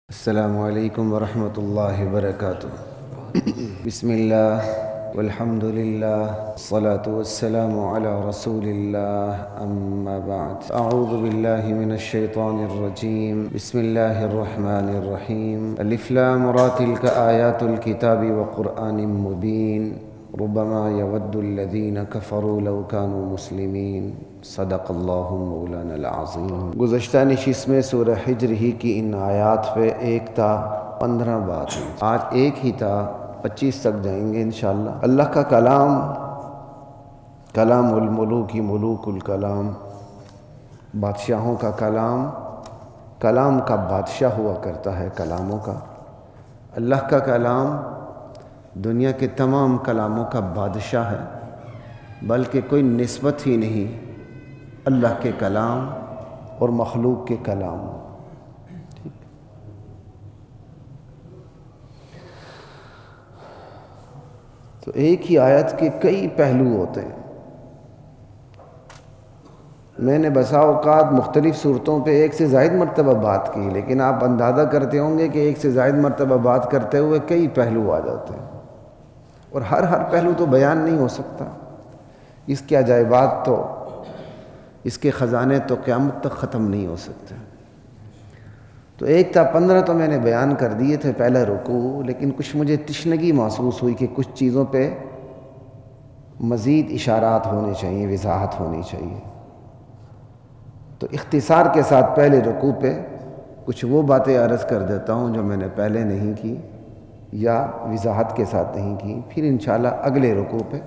السلام علیکم ورحمۃ اللہ وبرکاتہ۔ بسم اللہ والحمد للہ والصلاة والسلام علی رسول اللہ، اما بعد، اعوذ باللہ من الشیطان الرجیم، بسم اللہ الرحمن الرحیم۔ الف لام را تلک آیات الکتاب وقرآن مبین، ربما یود الذین کفروا لو کانوا مسلمین، صدق اللہ مولانا العظیم۔ گزشتہ نشست میں سورہ حجر ہی کی ان آیات پہ 1 تا 15 بات ہیں، آج ایک ہی تا 25 تک جائیں گے انشاءاللہ۔ اللہ کا کلام، کلام الملوک ملوک الکلام، بادشاہوں کا کلام، کلام کا بادشاہ ہوا کرتا ہے کلاموں کا۔ اللہ کا کلام دنیا کے تمام کلاموں کا بادشاہ ہے، بلکہ کوئی نسبت ہی نہیں اللہ کے کلام اور مخلوق کے کلام۔ تو ایک ہی آیت کے کئی پہلو ہوتے ہیں۔ میں نے بسا اوقات مختلف صورتوں پہ ایک سے زائد مرتبہ بات کی، لیکن آپ اندازہ کرتے ہوں گے کہ ایک سے زائد مرتبہ بات کرتے ہوئے کئی پہلو آ جاتے ہیں، اور ہر پہلو تو بیان نہیں ہو سکتا۔ اس کے عجائبات تو، اس کے خزانے تو قیامت تک ختم نہیں ہو سکتے۔ تو 1 تا 15 تو میں نے بیان کر دیے تھے پہلا رکوع، لیکن کچھ مجھے تشنگی محسوس ہوئی کہ کچھ چیزوں پہ مزید اشارات ہونے چاہیے، وضاحت ہونی چاہیے۔ تو اختصار کے ساتھ پہلے رکوع پہ کچھ وہ باتیں عرض کر دیتا ہوں جو میں نے پہلے نہیں کی یا وضاحت کے ساتھ نہیں کی، پھر انشاءاللہ اگلے رکوع پہ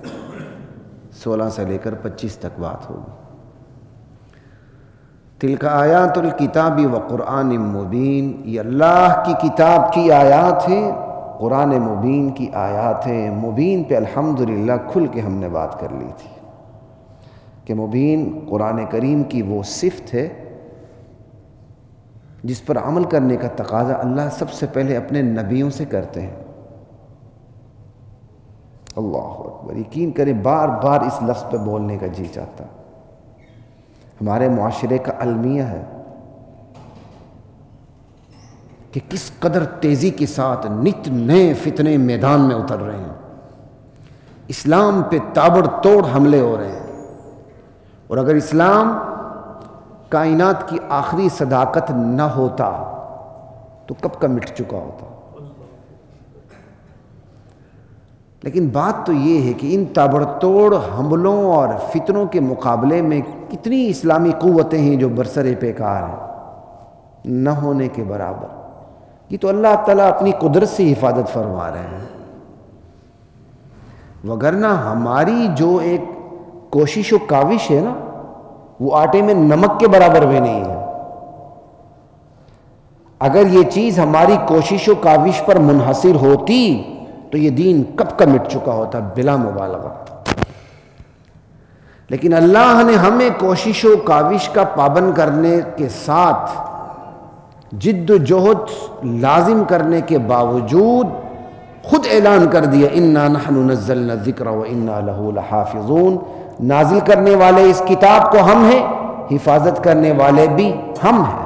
16 سے لے کر 25 تک بات ہوگی۔ تلک آیات الکتاب و قرآن مبین، یہ اللہ کی کتاب کی آیات ہیں، قرآن مبین کی آیات ہیں۔ مبین پہ الحمدللہ کھل کے ہم نے بات کر لی تھی کہ مبین قرآن کریم کی وہ صفت ہے جس پر عمل کرنے کا تقاضا اللہ سب سے پہلے اپنے نبیوں سے کرتے ہیں۔ اللہ اکبر، یقین کریں بار بار اس لفظ پہ بولنے کا جی چاہتا۔ ہمارے معاشرے کا المیہ ہے کہ کس قدر تیزی کے ساتھ نت نئے فتنے میدان میں اتر رہے ہیں، اسلام پہ تابڑ توڑ حملے ہو رہے ہیں، اور اگر اسلام کائنات کی آخری صداقت نہ ہوتا تو کب کا مٹ چکا ہوتا۔ لیکن بات تو یہ ہے کہ ان تابڑ توڑ حملوں اور فتنوں کے مقابلے میں کتنی اسلامی قوتیں ہیں جو برسر پیکار ہیں، نہ ہونے کے برابر۔ یہ تو اللہ تعالیٰ اپنی قدرت سے حفاظت فرما رہے ہیں، وگرنہ ہماری جو ایک کوشش و کاوش ہے نا، وہ آٹے میں نمک کے برابر بھی نہیں ہے۔ اگر یہ چیز ہماری کوشش و کاوش پر منحصر ہوتی تو یہ دین کب کا مٹ چکا ہوتا بلا مبالغہ۔ لیکن اللہ نے ہمیں کوشش و کاوش کا پابند کرنے کے ساتھ جد و جہد لازم کرنے کے باوجود خود اعلان کر دیا، انا نحن نزلنا الذکر وانا لہ لحافظون، نازل کرنے والے اس کتاب کو ہم ہیں، حفاظت کرنے والے بھی ہم ہیں۔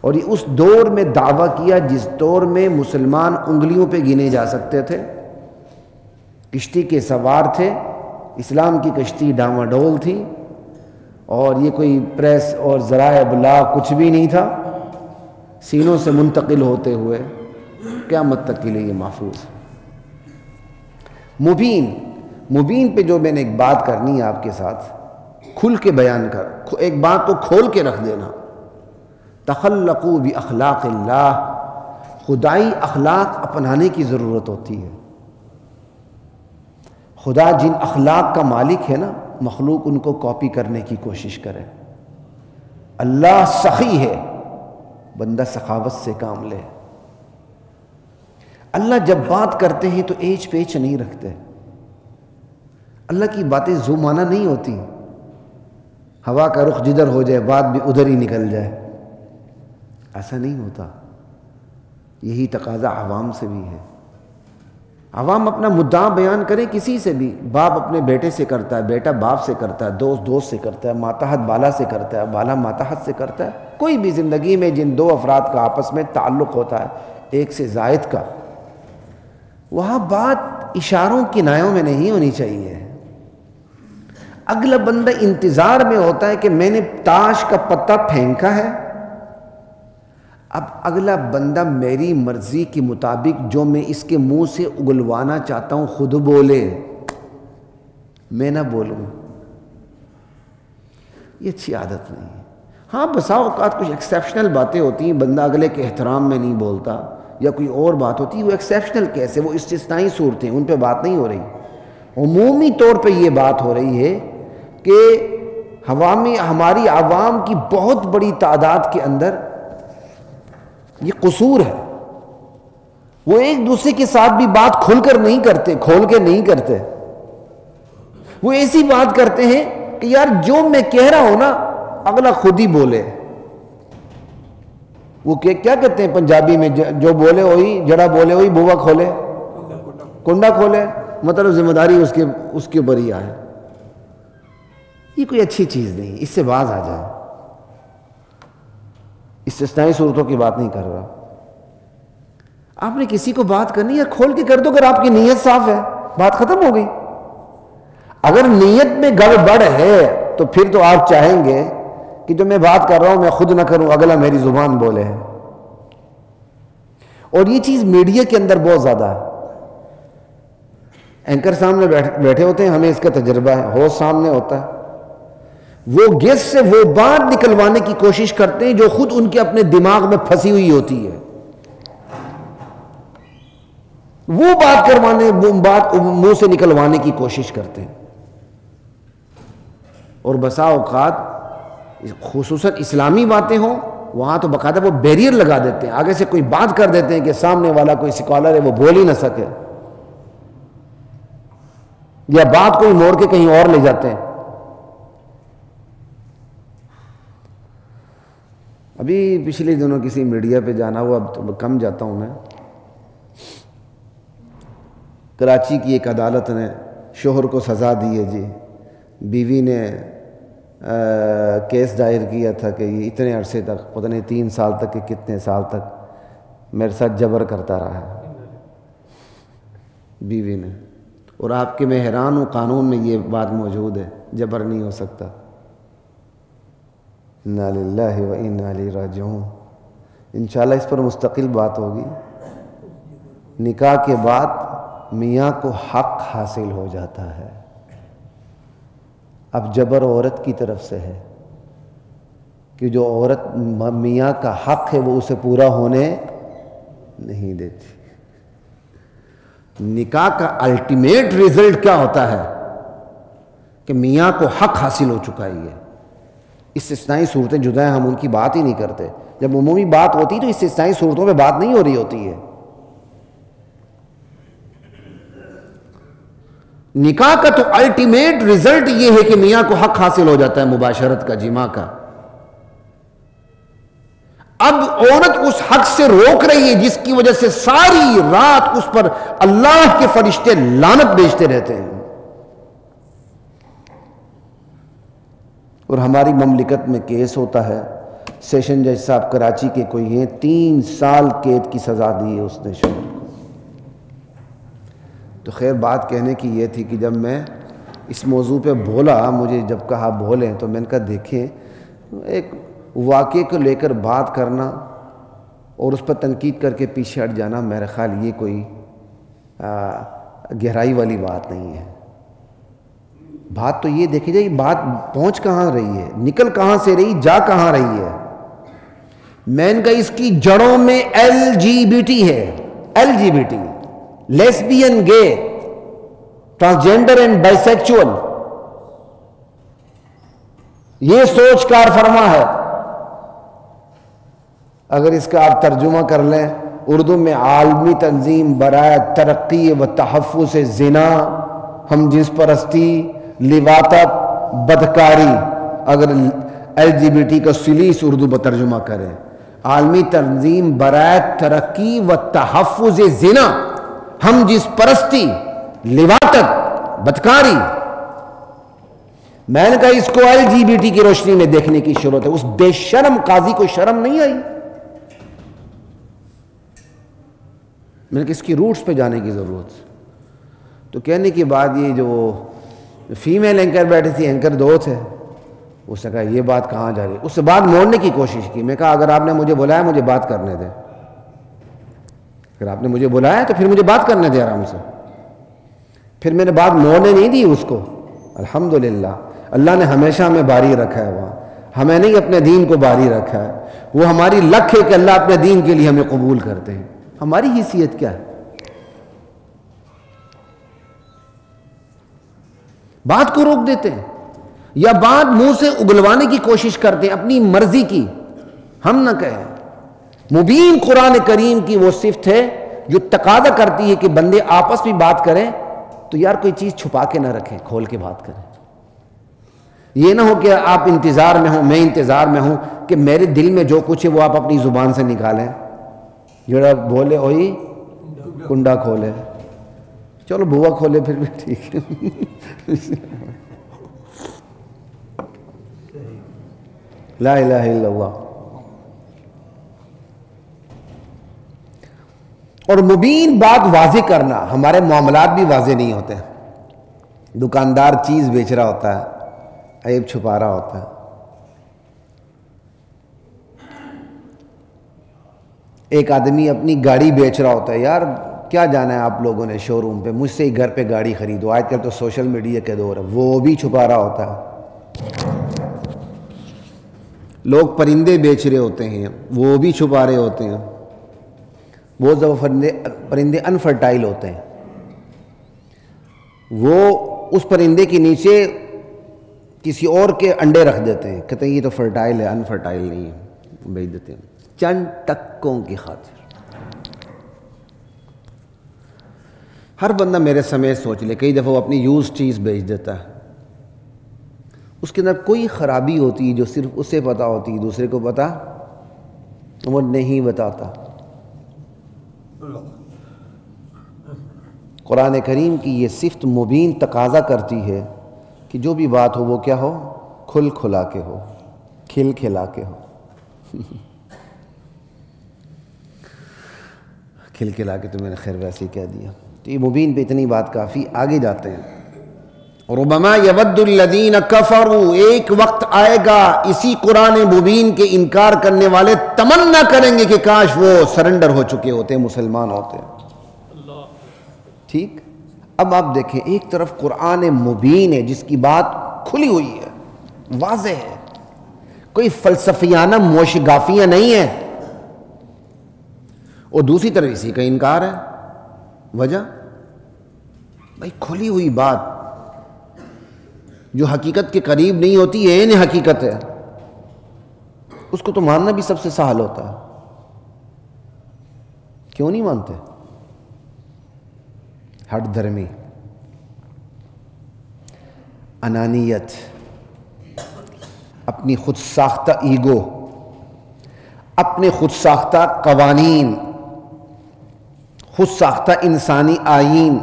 اور یہ اس دور میں دعویٰ کیا جس دور میں مسلمان انگلیوں پہ گنے جا سکتے تھے، کشتی کے سوار تھے، اسلام کی کشتی ڈاواڈول تھی، اور یہ کوئی پریس اور ذرائع ابلاغ کچھ بھی نہیں تھا، سینوں سے منتقل ہوتے ہوئے قیامت تک کے لیے یہ محفوظ۔ مبین پہ جو میں نے ایک بات کرنی ہے آپ کے ساتھ، کھل کے بیان کر، ایک بات تو کھول کے رکھ دینا، تخلقوا باخلاق اللہ، خدائی اخلاق اپنانے کی ضرورت ہوتی ہے۔ خدا جن اخلاق کا مالک ہے نا، مخلوق ان کو کاپی کرنے کی کوشش کرے۔ اللہ سخی ہے، بندہ سخاوت سے کام لے۔ اللہ جب بات کرتے ہیں تو ایچ پیچ نہیں رکھتے، اللہ کی باتیں زمانہ نہیں ہوتی، ہوا کا رخ جدھر ہو جائے بات بھی ادھر ہی نکل جائے، ایسا نہیں ہوتا۔ یہی تقاضا عوام سے بھی ہے۔ عوام اپنا مدعا بیان کریں کسی سے بھی، باپ اپنے بیٹے سے کرتا ہے، بیٹا باپ سے کرتا ہے، دوست دوست سے کرتا ہے، ماتحت بالا سے کرتا ہے، بالا ماتحت سے کرتا ہے، کوئی بھی زندگی میں جن دو افراد کا آپس میں تعلق ہوتا ہے ایک سے زائد کا، وہاں بات اشاروں کنایوں میں نہیں ہونی چاہیے۔ اگلا بندہ انتظار میں ہوتا ہے کہ میں نے تاش کا پتہ پھینکا ہے، اب اگلا بندہ میری مرضی کے مطابق جو میں اس کے منہ سے اگلوانا چاہتا ہوں خود بولے، میں نہ بولوں، یہ اچھی عادت نہیں ہے۔ ہاں بسا اوقات کچھ ایکسیپشنل باتیں ہوتی ہیں، بندہ اگلے کے احترام میں نہیں بولتا یا کوئی اور بات ہوتی ہے، وہ ایکسیپشنل کیس ہے، وہ استثنائی صورتیں، ان پہ بات نہیں ہو رہی۔ عمومی طور پہ یہ بات ہو رہی ہے کہ ہماری عوام کی بہت بڑی تعداد کے اندر یہ قصور ہے، وہ ایک دوسرے کے ساتھ بھی بات کھل کے نہیں کرتے، وہ ایسی بات کرتے ہیں کہ یار جو میں کہہ رہا ہوں نا اگلا خود ہی بولے۔ وہ کیا کہتے ہیں پنجابی میں، جو بولے وہی، جڑا بولے وہی بوا کھولے، کنڈا کھولے، مطلب ذمہ داری اس کے اوپر ہی آئے۔ یہ کوئی اچھی چیز نہیں، اس سے باز آ جائے۔ استثنائی صورتوں کی بات نہیں کر رہا۔ آپ نے کسی کو بات کرنی ہے کھول کے کر دو، اگر آپ کی نیت صاف ہے بات ختم ہو گئی۔ اگر نیت میں گڑبڑ ہے تو پھر تو آپ چاہیں گے کہ جو میں بات کر رہا ہوں میں خود نہ کروں، اگلا میری زبان بولے۔ اور یہ چیز میڈیا کے اندر بہت زیادہ ہے۔ اینکر سامنے بیٹھے ہوتے ہیں، ہمیں اس کا تجربہ ہے، ہوسٹ سامنے ہوتا ہے، وہ گیسٹ سے وہ بات نکلوانے کی کوشش کرتے ہیں جو خود ان کے اپنے دماغ میں پھنسی ہوئی ہوتی ہے، وہ بات منہ سے نکلوانے کی کوشش کرتے ہیں۔ اور بسا اوقات خصوصاً اسلامی باتیں ہوں وہاں تو باقاعدہ وہ بیریئر لگا دیتے ہیں، آگے سے کوئی بات کر دیتے ہیں کہ سامنے والا کوئی اسکالر ہے وہ بول ہی نہ سکے، یا بات کوئی موڑ کے کہیں اور لے جاتے ہیں۔ ابھی پچھلے دنوں کسی میڈیا پہ جانا ہوا، اب تو کم جاتا ہوں میں، کراچی کی ایک عدالت نے شوہر کو سزا دی ہے جی، بیوی نے کیس دائر کیا تھا کہ یہ اتنے عرصے تک، پتہ نہیں 3 سال تک کہ کتنے سال تک میرے ساتھ جبر کرتا رہا بیوی نے، اور آپ کے میں حیران ہوں قانون میں یہ بات موجود ہے، جبر نہیں ہو سکتا۔ انا للہ و انا الیہ راجعون۔ انشاءاللہ اس پر مستقل بات ہوگی۔ نکاح کے بعد میاں کو حق حاصل ہو جاتا ہے، اب جبر عورت کی طرف سے ہے کہ جو عورت میاں کا حق ہے وہ اسے پورا ہونے نہیں دیتی۔ نکاح کا الٹیمیٹ ریزلٹ کیا ہوتا ہے کہ میاں کو حق حاصل ہو چکا ہی ہے۔ استثنائی صورتیں جدا ہیں، ہم ان کی بات ہی نہیں کرتے۔ جب عمومی بات ہوتی تو استثنائی صورتوں پہ بات نہیں ہو رہی ہوتی ہے۔ نکاح کا تو الٹیمیٹ ریزلٹ یہ ہے کہ میاں کو حق حاصل ہو جاتا ہے مباشرت کا، جماع کا۔ اب عورت اس حق سے روک رہی ہے جس کی وجہ سے ساری رات اس پر اللہ کے فرشتے لعنت بھیجتے رہتے ہیں۔ اور ہماری مملکت میں کیس ہوتا ہے، سیشن جج صاحب کراچی کے کوئی ہیں، 3 سال قید کی سزا دی ہے اس نے شوہر کو۔ تو خیر بات کہنے کی یہ تھی کہ جب میں اس موضوع پہ بولا، مجھے جب کہا بولیں تو میں نے کہا دیکھیں، ایک واقعے کو لے کر بات کرنا اور اس پر تنقید کر کے پیچھے ہٹ جانا، میرا خیال یہ کوئی گہرائی والی بات نہیں ہے۔ بات تو یہ دیکھی جائے بات پہنچ کہاں رہی ہے، نکل کہاں سے رہی، جا کہاں رہی ہے۔ میں نے کہا اس کی جڑوں میں LGBT ہے، LGBT لیسبین، گے، ٹرانسجینڈر اینڈ بائیسیکچول، یہ سوچ کار فرما ہے۔ اگر اس کا آپ ترجمہ کر لیں اردو میں، عالمی تنظیم برائے ترقی و تحفظ زنا، ہم جنس پرستی، لواطت، بدکاری، اگر LGBT کا سلیس اردو میں ترجمہ کریں، عالمی تنظیم برائے ترقی و تحفظ زنا، ہم جس پرستی، لواطت، بدکاری، میں نے کہا اس کو LGBT کی روشنی میں دیکھنے کی ضرورت ہے۔ اس بے شرم قاضی کو شرم نہیں آئی؟ میں نے کہا اس کی روٹس پہ جانے کی ضرورت۔ تو کہنے کے بعد یہ جو فیمیل اینکر بیٹھے تھی، اینکر دو تھے، اس نے کہا یہ بات کہاں جا رہی ہے؟ اس سے بات موڑنے کی کوشش کی۔ میں کہا اگر آپ نے مجھے بلایا مجھے بات کرنے دیں، اگر آپ نے مجھے بلایا تو پھر مجھے بات کرنے دیں آرام سے۔ پھر میں نے بات موڑنے نہیں دی اس کو۔ الحمدللہ اللہ نے ہمیشہ ہمیں باری رکھا ہے، وہاں ہمیں نہیں اپنے دین کو باری رکھا ہے۔ وہ ہماری لک ہے کہ اللہ اپنے دین کے لیے ہمیں قبول کرتے ہیں۔ ہماری حیثیت کیا ہے؟ بات کو روک دیتے ہیں یا بات منہ سے اگلوانے کی کوشش کرتے ہیں اپنی مرضی کی، ہم نہ کہیں۔ مبین قرآن کریم کی وہ صفت ہے جو تقاضا کرتی ہے کہ بندے آپس میں بات کریں تو یار کوئی چیز چھپا کے نہ رکھیں، کھول کے بات کریں۔ یہ نہ ہو کہ آپ انتظار میں ہوں، میں انتظار میں ہوں کہ میرے دل میں جو کچھ ہے وہ آپ اپنی زبان سے نکالیں۔ جڑا بولے ہوئی کنڈا کھولے، چلو بوا کھولے پھر بھی ٹھیک ہے۔ لا الہ الا اللہ۔ اور مبین بات واضح کرنا، ہمارے معاملات بھی واضح نہیں ہوتے۔ دکاندار چیز بیچ رہا ہوتا ہے، عیب چھپا رہا ہوتا ہے۔ ایک آدمی اپنی گاڑی بیچ رہا ہوتا ہے، یار کیا جانا ہے آپ لوگوں نے شو روم پہ، مجھ سے ہی گھر پہ گاڑی خریدو، آج کل تو سوشل میڈیا کے دور ہے، وہ بھی چھپا رہا ہوتا ہے۔ لوگ پرندے بیچ رہے ہوتے ہیں، وہ بھی چھپا رہے ہوتے ہیں۔ بہت زیادہ پرندے انفرٹائل ہوتے ہیں، وہ اس پرندے کے نیچے کسی اور کے انڈے رکھ دیتے ہیں، کہتے ہیں یہ تو فرٹائل ہے، انفرٹائل نہیں ہے، بیچ دیتے ہیں چند ٹکوں کی خاطر۔ ہر بندہ میرے سمیت سوچ لے، کئی دفعہ وہ اپنی یوز چیز بیچ دیتا ہے، اس کے اندر کوئی خرابی ہوتی ہے جو صرف اسے پتہ ہوتی ہے، دوسرے کو پتہ وہ نہیں بتاتا۔ قرآن کریم کی یہ صفت مبین تقاضا کرتی ہے کہ جو بھی بات ہو وہ کیا ہو، کھل کھلا کے ہو، کھل کھلا کے ہو۔ کھل کھلا کے تو میں نے خیر ویسے ہی کہہ دیا۔ تو یہ مبین پہ اتنی بات کافی، آگے جاتے ہیں۔ ربما یود الذین کفروا، ایک وقت آئے گا اسی قرآن مبین کے انکار کرنے والے تمنا کریں گے کہ کاش وہ سرنڈر ہو چکے ہوتے، مسلمان ہوتے۔ ٹھیک، اب آپ دیکھیں، ایک طرف قرآن مبین ہے جس کی بات کھلی ہوئی ہے، واضح ہے، کوئی فلسفیانہ موشگافیاں نہیں ہیں، اور دوسری طرف اسی کا انکار ہے۔ وجہ بھائی کھلی ہوئی بات جو حقیقت کے قریب نہیں ہوتی، عین حقیقت ہے، اس کو تو ماننا بھی سب سے سہل ہوتا ہے، کیوں نہیں مانتے؟ ہٹ دھرمی، انانیت، اپنی خود ساختہ ایگو، اپنے خود ساختہ قوانین، خود ساختہ انسانی آئین،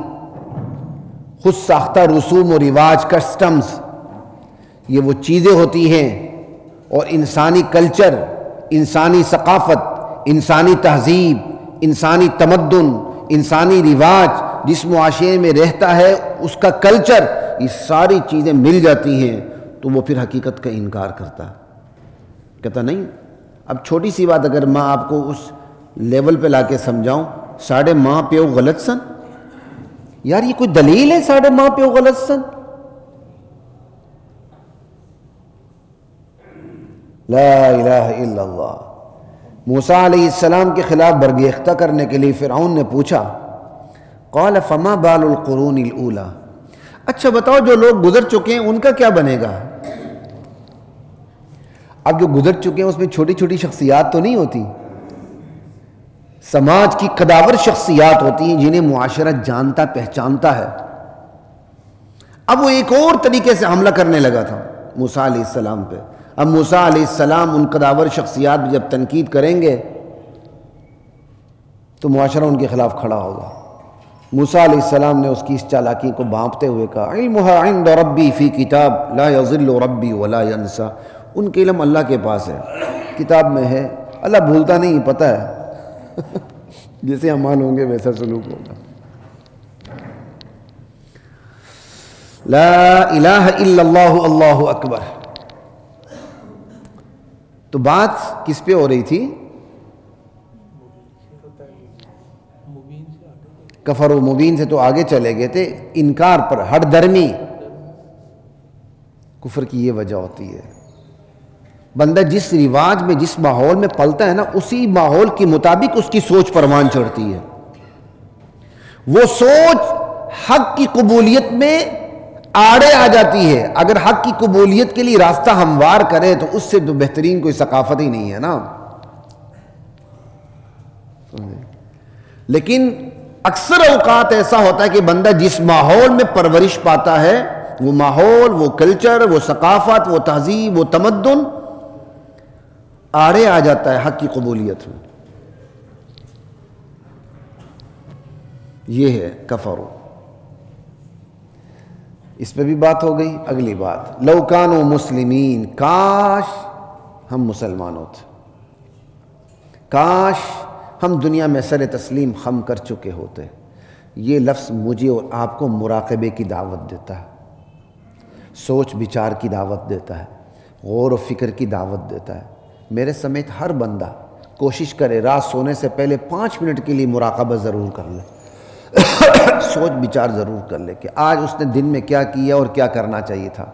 خود ساختہ رسوم و رواج، کسٹمز، یہ وہ چیزیں ہوتی ہیں، اور انسانی کلچر، انسانی ثقافت، انسانی تہذیب، انسانی تمدن، انسانی رواج جس معاشرے میں رہتا ہے اس کا کلچر، یہ ساری چیزیں مل جاتی ہیں تو وہ پھر حقیقت کا انکار کرتا ہے، کہتا نہیں۔ اب چھوٹی سی بات اگر ماں آپ کو اس لیول پہ لا کے سمجھاؤں، ساڑھے ماں پیو غلط سن، یار یہ کوئی دلیل ہے ساڑھے ماں پیو غلط سن؟ لا الہ الا اللہ۔ موسیٰ علیہ السلام کے خلاف برگیختہ کرنے کے لیے فرعون نے پوچھا، قال فما بال القرون الاولی، اچھا بتاؤ جو لوگ گزر چکے ہیں ان کا کیا بنے گا؟ اب جو گزر چکے ہیں اس میں چھوٹی چھوٹی شخصیات تو نہیں ہوتی، سماج کی قداور شخصیات ہوتی ہیں جنہیں معاشرہ جانتا پہچانتا ہے۔ اب وہ ایک اور طریقے سے حملہ کرنے لگا تھا موسیٰ علیہ السلام پہ۔ اب موسیٰ علیہ السلام ان قداور شخصیات پہ جب تنقید کریں گے تو معاشرہ ان کے خلاف کھڑا ہوگا۔ موسیٰ علیہ السلام نے اس کی اس چالاکی کو بھانپتے ہوئے کہا علمها عند ربی فی کتاب لا یضل ربی ولا ینسا، ان کے علم اللہ کے پاس ہے، کتاب میں ہے، اللہ بھولتا نہیں، پتہ ہے جیسے اعمال ہوں گے ویسا سلوک ہوگا۔ لا الہ الا اللہ اللہ اکبر۔ تو بات کس پہ ہو رہی تھی؟ کفر و مبین سے تو آگے چلے گئے تھے، انکار پر، ہٹ درمی۔ کفر کی یہ وجہ ہوتی ہے، بندہ جس رواج میں جس ماحول میں پلتا ہے نا، اسی ماحول کے مطابق اس کی سوچ پروان چڑھتی ہے۔ وہ سوچ حق کی قبولیت میں آڑے آ جاتی ہے۔ اگر حق کی قبولیت کے لیے راستہ ہموار کرے تو اس سے تو بہترین کوئی ثقافت ہی نہیں ہے نا۔ لیکن اکثر اوقات ایسا ہوتا ہے کہ بندہ جس ماحول میں پرورش پاتا ہے، وہ ماحول، وہ کلچر، وہ ثقافت، وہ تہذیب، وہ تمدن آڑے آ جاتا ہے حق کی قبولیت میں۔ یہ ہے کفر۔ اس پہ بھی بات ہو گئی۔ اگلی بات، لو کانوا مسلمین، کاش ہم مسلمان ہوتے، کاش ہم دنیا میں سر تسلیم خم کر چکے ہوتے۔ یہ لفظ مجھے اور آپ کو مراقبے کی دعوت دیتا ہے، سوچ بچار کی دعوت دیتا ہے، غور و فکر کی دعوت دیتا ہے۔ میرے سمیت ہر بندہ کوشش کرے رات سونے سے پہلے 5 منٹ کے لیے مراقبہ ضرور کر لے، سوچ بچار ضرور کر لے کہ آج اس نے دن میں کیا کیا اور کیا کرنا چاہیے تھا۔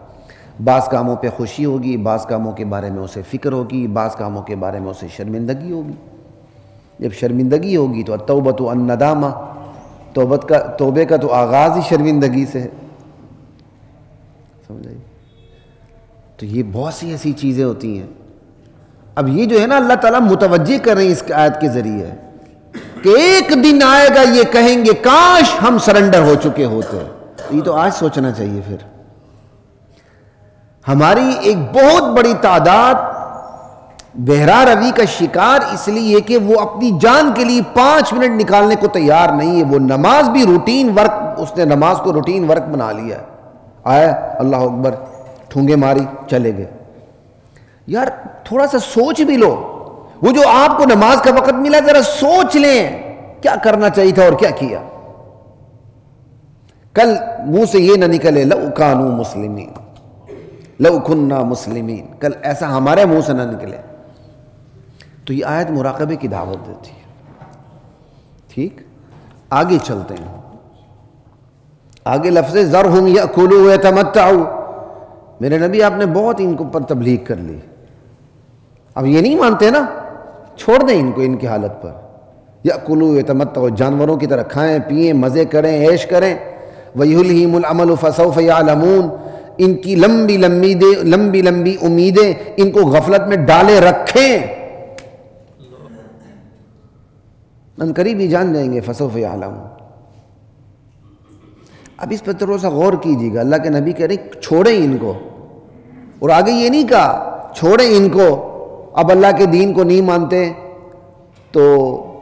بعض کاموں پہ خوشی ہوگی، بعض کاموں کے بارے میں اسے فکر ہوگی، بعض کاموں کے بارے میں اسے شرمندگی ہوگی۔ جب شرمندگی ہوگی تو التوبۃ الندامہ، توبے کا تو آغاز ہی شرمندگی سے ہے، سمجھے؟ تو یہ بہت سی ایسی چیزیں ہوتی ہیں۔ اب یہ جو ہے نا، اللہ تعالیٰ متوجہ کر رہے ہیں اس آیت کے ذریعے کہ ایک دن آئے گا یہ کہیں گے کاش ہم سرنڈر ہو چکے ہوتے۔ یہ تو آج سوچنا چاہیے۔ پھر ہماری ایک بہت بڑی تعداد بہرا روی کا شکار اس لیے کہ وہ اپنی جان کے لیے 5 منٹ نکالنے کو تیار نہیں ہے۔ وہ نماز بھی روٹین ورک، اس نے نماز کو روٹین ورک بنا لیا ہے۔ آیا اللہ اکبر، ٹھونگے ماری، چلے گئے۔ یار تھوڑا سا سوچ بھی لو، وہ جو آپ کو نماز کا وقت ملا ذرا سوچ لیں کیا کرنا چاہیے تھا اور کیا کیا۔ کل منہ سے یہ نہ نکلے لو کانوا مسلمین، لو کننا مسلمین، کل ایسا ہمارے منہ سے نہ نکلے۔ تو یہ آیت مراقبے کی دعوت دیتی ہے۔ ٹھیک، آگے چلتے ہیں۔ آگے لفظ ذرہم یأکلوا ویتمتعوا، میرے نبی آپ نے بہت ان کو پر تبلیغ کر لی، اب یہ نہیں مانتے نا، چھوڑ دیں ان کو ان کی حالت پر۔ یأکلوا ویتمتعوا، جانوروں کی طرح کھائیں پئیں، مزے کریں، عیش کریں۔ ویلہم الامل فسوف یعلمون، ان کی لمبی لمبی امیدیں ان کو غفلت میں ڈالے رکھیں، ان قریب ہی جان جائیں گے۔ فسوف یعلمون۔ اب اس پر تھوڑا سا غور کیجیے گا، اللہ کے نبی کہہ رہے چھوڑیں ان کو، اور آگے یہ نہیں کہا چھوڑیں ان کو، اب اللہ کے دین کو نہیں مانتے تو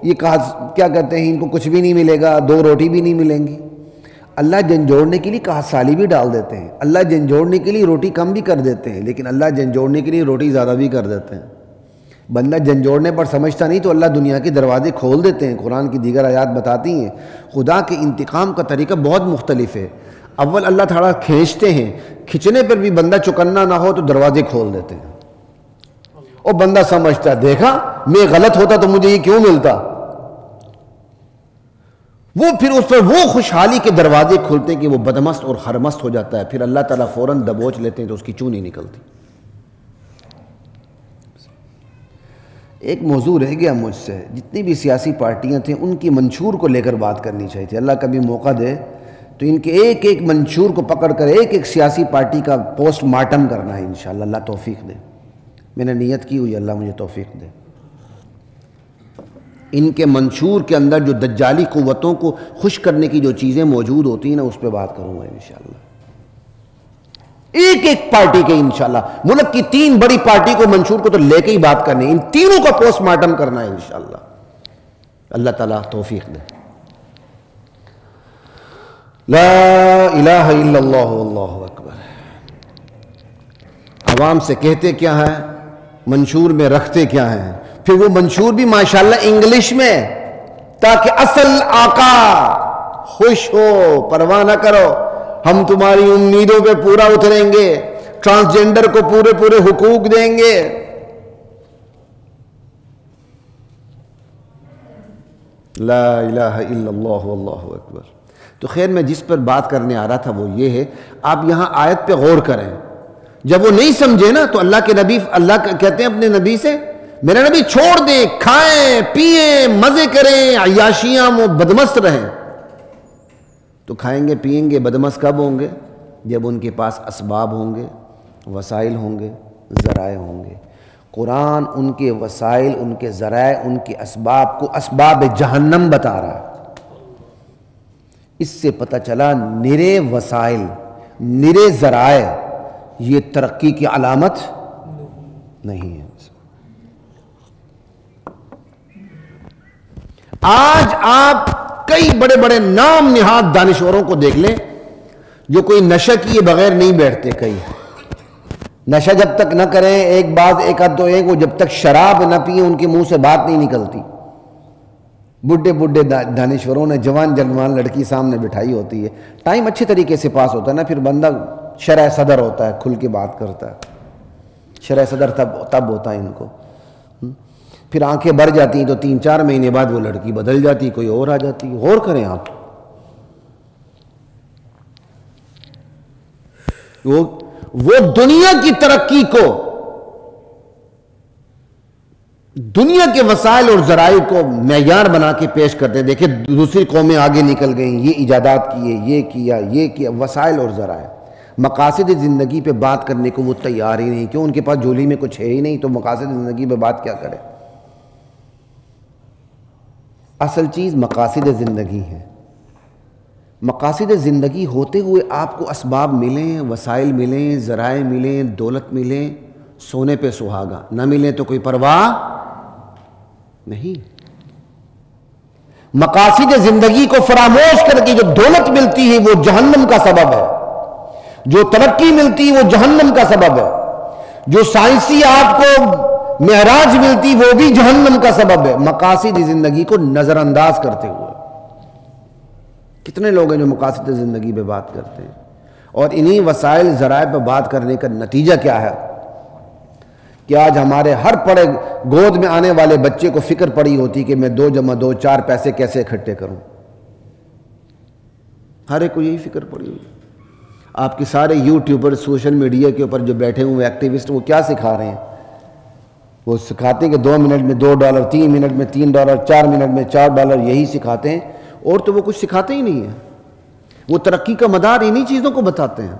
یہ کہا کیا کہتے ہیں، ان کو کچھ بھی نہیں ملے گا، 2 روٹی بھی نہیں ملیں گی۔ اللہ جھنجھوڑنے کے لیے کہا سالی بھی ڈال دیتے ہیں، اللہ جھنجھوڑنے کے لیے روٹی کم بھی کر دیتے ہیں، لیکن اللہ جھنجھوڑنے کے لیے روٹی زیادہ بھی کر دیتے ہیں۔ بندہ جھنجھوڑنے پر سمجھتا نہیں تو اللہ دنیا کے دروازے کھول دیتے ہیں۔ قرآن کی دیگر آیات بتاتی ہیں خدا کے انتقام کا طریقہ بہت مختلف ہے۔ اول اللہ تھوڑا کھینچتے ہیں، کھچنے پر بھی بندہ چکنا نہ ہو تو دروازے کھول دیتے ہیں، اور بندہ سمجھتا ہے دیکھا میں غلط ہوتا تو مجھے یہ کیوں ملتا، وہ پھر اس پر وہ خوشحالی کے دروازے کھلتے ہیں کہ وہ بدمست اور خرمست ہو جاتا ہے، پھر اللہ تعالیٰ فوراً دبوچ لیتے ہیں تو اس کی چوں نہیں نکلتی۔ ایک موضوع رہ گیا مجھ سے، جتنی بھی سیاسی پارٹیاں تھیں ان کی منشور کو لے کر بات کرنی چاہیے تھی۔ اللہ کبھی موقع دے تو ان کے ایک ایک منشور کو پکڑ کر ایک سیاسی پارٹی کا پوسٹ مارٹم کرنا ہے انشاءاللہ، اللہ توفیق دے۔ میں نے نیت کی ہوئی، اللہ مجھے توفیق دے۔ ان کے منشور کے اندر جو دجالی قوتوں کو خوش کرنے کی جو چیزیں موجود ہوتی ہیں نا، اس پہ بات کروں گا انشاءاللہ، ایک ایک پارٹی کے انشاءاللہ۔ ملک کی 3 بڑی پارٹی کو منشور کو تو لے کے ہی بات کرنی ہے، ان تینوں کا پوسٹ مارٹم کرنا ہے انشاءاللہ، اللہ تعالیٰ توفیق دے۔ لا الہ الا اللہ واللہ اکبر. عوام سے کہتے کیا ہیں، منشور میں رکھتے کیا ہیں، پھر وہ منشور بھی ماشاءاللہ انگلش میں، تاکہ اصل آقا خوش ہو. پرواہ نہ کرو، ہم تمہاری امیدوں پہ پورا اتریں گے، ٹرانسجینڈر کو پورے حقوق دیں گے. لا الہ الا اللہ واللہ اکبر. تو خیر میں جس پر بات کرنے آ رہا تھا وہ یہ ہے، آپ یہاں آیت پہ غور کریں. جب وہ نہیں سمجھے نا تو اللہ کے نبی، اللہ کہتے ہیں اپنے نبی سے، میرے نبی چھوڑ دیں، کھائیں پیئیں مزے کریں، عیاشیاں بدمست رہیں. تو کھائیں گے پیئیں گے بدمست کب ہوں گے؟ جب ان کے پاس اسباب ہوں گے، وسائل ہوں گے، ذرائع ہوں گے. قرآن ان کے وسائل، ان کے ذرائع، ان کے اسباب کو اسباب جہنم بتا رہا ہے. اس سے پتہ چلا نرے وسائل، نرے ذرائع یہ ترقی کی علامت نہیں ہے. آج آپ کئی بڑے بڑے نام نہاد دانشوروں کو دیکھ لیں جو کوئی نشہ کیے بغیر نہیں بیٹھتے. کئی نشہ جب تک نہ کریں، ایک آدھ تو وہ جب تک شراب نہ پئیں ان کے منہ سے بات نہیں نکلتی. بڈھے دانشوروں نے جوان لڑکی سامنے بٹھائی ہوتی ہے، ٹائم اچھے طریقے سے پاس ہوتا ہے نا، پھر بندہ شرح صدر ہوتا ہے، کھل کے بات کرتا ہے. شرح صدر تب ہوتا ہے ان کو. پھر آنکھیں بھر جاتی ہیں تو 3-4 مہینے بعد وہ لڑکی بدل جاتی، کوئی اور آ جاتی. غور کریں آپ. وہ دنیا کی ترقی کو، دنیا کے وسائل اور ذرائع کو معیار بنا کے پیش کرتے ہیں. دیکھیں دوسری قومیں آگے نکل گئیں، یہ ایجادات کیے، یہ کیا، وسائل اور ذرائع. مقاصد زندگی پہ بات کرنے کو وہ تیار ہی نہیں. کیوں؟ ان کے پاس جھولی میں کچھ ہے ہی نہیں، تو مقاصد زندگی پہ بات کیا کرے. اصل چیز مقاصد زندگی ہے. مقاصد زندگی ہوتے ہوئے آپ کو اسباب ملیں، وسائل ملیں، ذرائع ملیں، دولت ملیں، سونے پہ سہاگا نہ ملیں تو کوئی پرواہ نہیں. مقاصد زندگی کو فراموش کر کے جو دولت ملتی ہے وہ جہنم کا سبب ہے، جو ترقی ملتی ہے وہ جہنم کا سبب ہے، جو سائنسی آپ کو معراج ملتی وہ بھی جہنم کا سبب ہے. مقاصد زندگی کو نظر انداز کرتے ہوئے کتنے لوگ ہیں جو مقاصد زندگی پہ بات کرتے ہیں. اور انہی وسائل ذرائع پہ بات کرنے کا نتیجہ کیا ہے کہ آج ہمارے ہر پڑے گود میں آنے والے بچے کو فکر پڑی ہوتی کہ میں 2 + 2 4 پیسے کیسے اکٹھے کروں. ہر ایک کو یہی فکر پڑی ہوئی. آپ کے سارے یوٹیوبر سوشل میڈیا کے اوپر جو بیٹھے ہوئے ایکٹیوسٹ وہ کیا سکھا رہے ہیں؟ وہ سکھاتے ہیں کہ 2 منٹ میں $2، 3 منٹ میں $3، 4 منٹ میں $4، یہی سکھاتے ہیں. اور تو وہ کچھ سکھاتے ہی نہیں ہیں. وہ ترقی کا مدار انہی چیزوں کو بتاتے ہیں.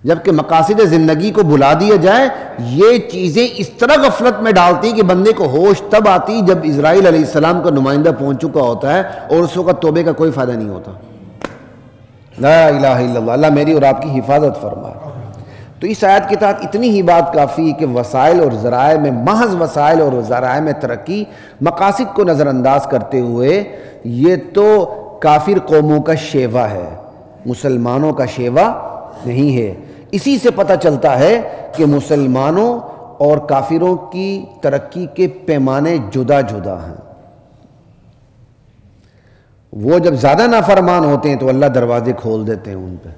جبکہ مقاصد زندگی کو بھلا دیا جائے، یہ چیزیں اس طرح غفلت میں ڈالتی ہیں کہ بندے کو ہوش تب آتی جب اسرائیل علیہ السلام کا نمائندہ پہنچ چکا ہوتا ہے اور اس وقت توبے کا کوئی فائدہ نہیں ہوتا. لا الہ الا اللہ. اللہ میری اور آپ کی حفاظت فرمائے. تو اس آیت کے تحت اتنی ہی بات کافی کہ وسائل اور ذرائع میں، محض وسائل اور ذرائع میں ترقی، مقاصد کو نظر انداز کرتے ہوئے، یہ تو کافر قوموں کا شیوا ہے، مسلمانوں کا شیوا نہیں ہے. اسی سے پتہ چلتا ہے کہ مسلمانوں اور کافروں کی ترقی کے پیمانے جدا جدا ہیں. وہ جب زیادہ نافرمان ہوتے ہیں تو اللہ دروازے کھول دیتے ہیں ان پہ،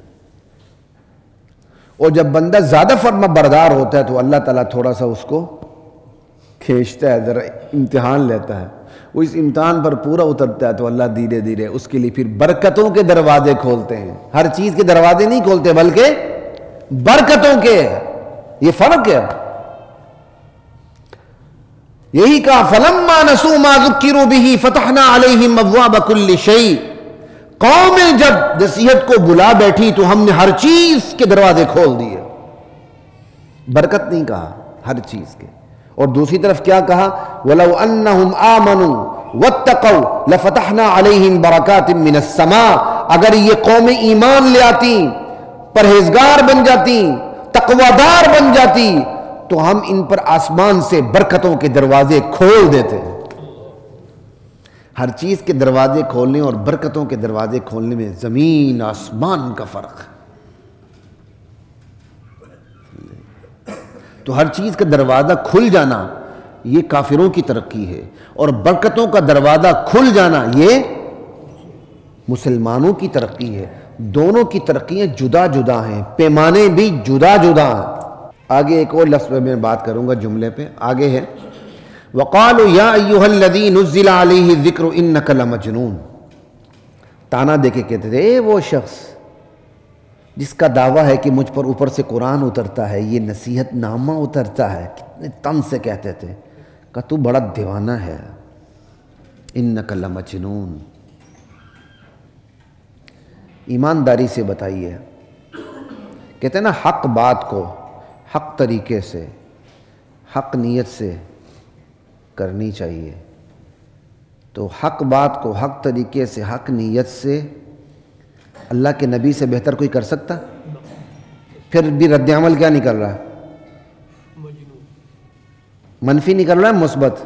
اور جب بندہ زیادہ فرما بردار ہوتا ہے تو اللہ تعالیٰ تھوڑا سا اس کو کھینچتا ہے، ذرا امتحان لیتا ہے. وہ اس امتحان پر پورا اترتا ہے تو اللہ دھیرے دھیرے اس کے لیے پھر برکتوں کے دروازے کھولتے ہیں. ہر چیز کے دروازے نہیں کھولتے بلکہ برکتوں کے. یہ فرق ہے. یہی کہا فَلَمَّا نَسُوا مَا ذُكِّرُوا بِهِ فَتَحْنَا عَلَيْهِمْ أَبْوَابَ كُلِّ شَيْءٍ. قومیں جب نصیحت کو بلا بیٹھی تو ہم نے ہر چیز کے دروازے کھول دیے. برکت نہیں کہا، ہر چیز کے. اور دوسری طرف کیا کہا؟ وَلَوْ أَنَّهُمْ آمَنُوا وَاتَّقَوْا لَفَتَحْنَا عَلَيْهِمْ بَرَكَاتٍ مِّنَ السَّمَاءِ. اگر یہ قومیں ایمان لے آتی، پرہیزگار بن جاتی، تقویدار بن جاتی، تو ہم ان پر آسمان سے برکتوں کے دروازے کھول دیتے. ہر چیز کے دروازے کھولنے اور برکتوں کے دروازے کھولنے میں زمین آسمان کا فرق ہے. تو ہر چیز کا دروازہ کھل جانا یہ کافروں کی ترقی ہے، اور برکتوں کا دروازہ کھل جانا یہ مسلمانوں کی ترقی ہے. دونوں کی ترقیاں جدا جدا ہیں، پیمانے بھی جدا جدا ہیں. آگے ایک اور لفظ میں بات کروں گا جملے پہ، آگے ہے وَقَالُوا يَا أَيُّهَا الَّذِي نُزِّلَ عَلَيْهِ الذِّكْرُ إِنَّكَ لَمَجْنُونَ. تانا دے کے کہتے تھے اے وہ شخص جس کا دعویٰ ہے کہ مجھ پر اوپر سے قرآن اترتا ہے، یہ نصیحت نامہ اترتا ہے، کتنے طنز سے کہتے تھے کہ تو بڑا دیوانہ ہے. إِنَّكَ لَمَجْنُونَ. ایمانداری سے بتائیے، کہتے ہیں نا حق بات کو حق طریقے سے حق نیت سے کرنی چاہیے. تو حق بات کو حق طریقے سے حق نیت سے اللہ کے نبی سے بہتر کوئی کر سکتا؟ پھر بھی رد عمل کیا نکل رہا ہے؟ منفی نکل رہا ہے، مثبت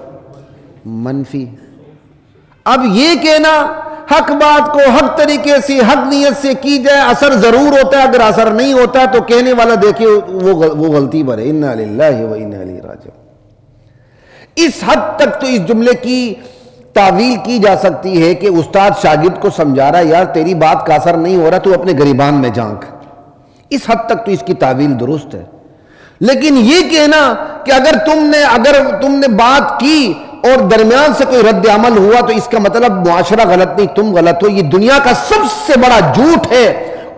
منفی. اب یہ کہنا حق بات کو حق طریقے سے حق نیت سے کی جائے، اثر ضرور ہوتا ہے، اگر اثر نہیں ہوتا تو کہنے والا دیکھیں وہ غلطی پر ہے. انا للہ و انا الیہ راجعون. اس حد تک تو اس جملے کی تعویل کی جا سکتی ہے کہ استاد شاگرد کو سمجھا رہا ہے یار تیری بات کا اثر نہیں ہو رہا، تو اپنے گریبان میں جھانک. اس حد تک تو اس کی تعویل درست ہے. لیکن یہ کہنا کہ اگر تم نے بات کی اور درمیان سے کوئی رد عمل ہوا تو اس کا مطلب معاشرہ غلط نہیں تم غلط ہو، یہ دنیا کا سب سے بڑا جھوٹ ہے،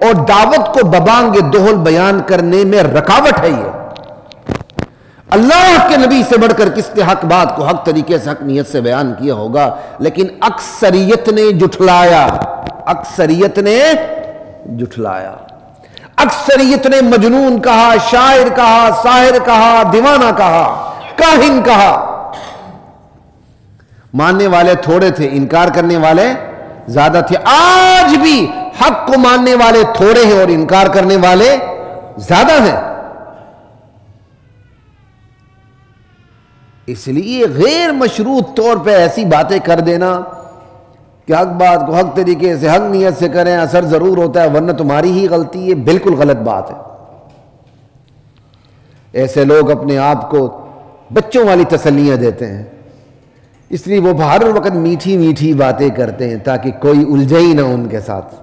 اور دعوت کو ببانگ دہل بیان کرنے میں رکاوٹ ہے. یہ اللہ کے نبی سے بڑھ کر کس نے حق بات کو حق طریقے سے حق نیت سے بیان کیا ہوگا؟ لیکن اکثریت نے جھٹلایا، اکثریت نے جھٹلایا. اکثریت نے مجنون کہا، شاعر کہا، ساحر کہا، دیوانہ کہا، کاہن کہا. ماننے والے تھوڑے تھے، انکار کرنے والے زیادہ تھے. آج بھی حق کو ماننے والے تھوڑے ہیں اور انکار کرنے والے زیادہ ہیں. اس لیے غیر مشروط طور پہ ایسی باتیں کر دینا کہ حق بات کو حق طریقے سے حق نیت سے کریں، اثر ضرور ہوتا ہے ورنہ تمہاری ہی غلطی ہے، بالکل غلط بات ہے. ایسے لوگ اپنے آپ کو بچوں والی تسلیاں دیتے ہیں، اس لیے وہ ہر وقت میٹھی میٹھی باتیں کرتے ہیں تاکہ کوئی الجھے ہی نہ ان کے ساتھ.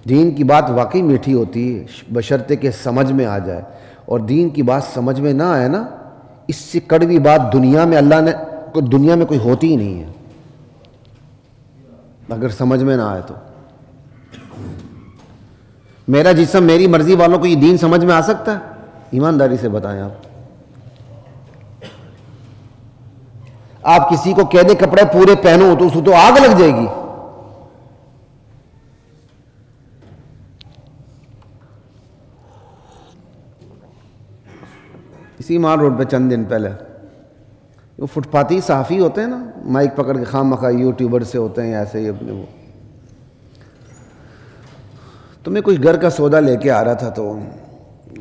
دین کی بات واقعی میٹھی ہوتی ہے بشرطے کہ سمجھ میں آ جائے، اور دین کی بات سمجھ میں نہ آئے نا، اس سے کڑوی بات دنیا میں دنیا میں کوئی ہوتی ہی نہیں ہے اگر سمجھ میں نہ آئے تو. میرا جسم میری مرضی والوں کو یہ دین سمجھ میں آ سکتا ہے؟ ایمانداری سے بتائیں. آپ کسی کو کہہ دیں کپڑے پورے پہنو تو اس کو تو آگ لگ جائے گی. اسی مال روڈ پہ چند دن پہلے وہ فٹ پاتی صحافی ہوتے ہیں نا، مائک پکڑ کے خام مخواہ یوٹیوبر سے ہوتے ہیں ایسے ہی اپنے وہ. تو میں کچھ گھر کا سودا لے کے آ رہا تھا تو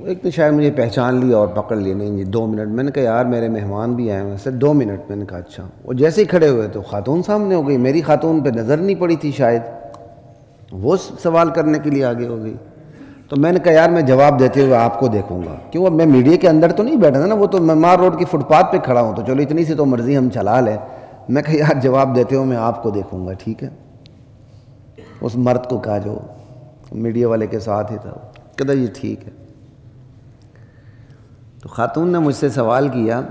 ایک نے شاید مجھے پہچان لیا اور پکڑ لیا، نہیں جی 2 منٹ. میں نے کہا یار میرے مہمان بھی آئے ہیں. سر 2 منٹ. میں نے کہا اچھا. وہ جیسے ہی کھڑے ہوئے تو خاتون سامنے ہو گئی. میری خاتون پہ نظر نہیں پڑی تھی شاید، وہ سوال کرنے کے لیے آگے ہو گئی. تو میں نے کہا یار میں جواب دیتے ہوئے آپ کو دیکھوں گا، کیوں اب میں میڈیا کے اندر تو نہیں بیٹھا تھا نا، وہ تو مار روڈ کی فٹ پاتھ پہ کھڑا ہوں، تو چلو اتنی سی تو مرضی ہم چلا لیں. میں کہا یار جواب دیتے ہوئے میں آپ کو دیکھوں گا، ٹھیک ہے. اس مرد کو کہا جو میڈیا والے کے ساتھ ہی تھا، کہتا یہ ٹھیک ہے. تو خاتون نے مجھ سے سوال کیا،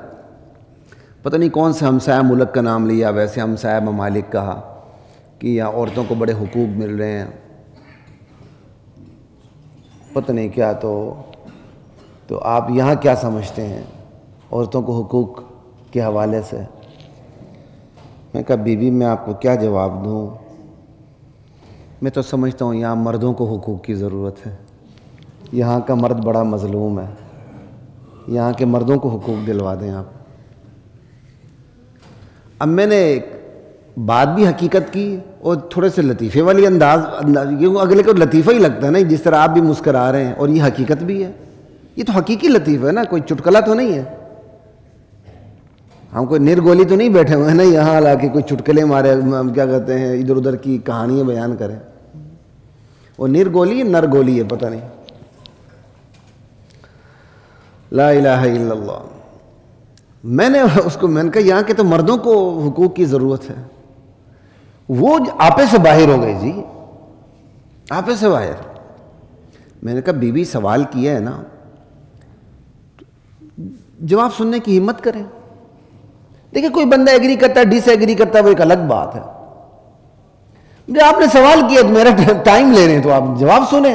پتہ نہیں کون سے ہمسایہ ملک کا نام لیا، ویسے ہمسایہ ممالک کہا کہ یہاں عورتوں کو بڑے حقوق مل رہے ہیں، پتہ نہیں کیا. تو آپ یہاں کیا سمجھتے ہیں عورتوں کو حقوق کے حوالے سے؟ میں کہا بی بی میں آپ کو کیا جواب دوں، میں تو سمجھتا ہوں یہاں مردوں کو حقوق کی ضرورت ہے. یہاں کا مرد بڑا مظلوم ہے، یہاں کے مردوں کو حقوق دلوا دیں آپ. اب میں نے بات بھی حقیقت کی اور تھوڑے سے لطیفے والی انداز اگلے کو لطیفہ ہی لگتا ہے نا، جس طرح آپ بھی مسکرا رہے ہیں، اور یہ حقیقت بھی ہے. یہ تو حقیقی لطیفہ ہے نا، کوئی چٹکلا تو نہیں ہے. ہم کوئی نرگولی تو نہیں بیٹھے ہوئے ہیں نا یہاں لا کے کوئی چٹکلے مارے کیا کہتے ہیں ادھر ادھر کی کہانیاں بیان کریں. وہ نرگولی ہے نرگولی ہے پتہ نہیں. لا الہ الا اللہ. میں نے کہا یہاں کے تو مردوں کو حقوق کی ضرورت ہے. وہ آپے سے باہر ہو گئے جی, آپے سے باہر. میں نے کہا بی بی سوال کیا ہے نا, جواب سننے کی ہمت کریں. دیکھیں کوئی بندہ ایگری کرتا ہے ڈس ایگری کرتا ہے وہ ایک الگ بات ہے. جب آپ نے سوال کیا تو میرا ٹائم لے رہے ہیں تو آپ جواب سنیں.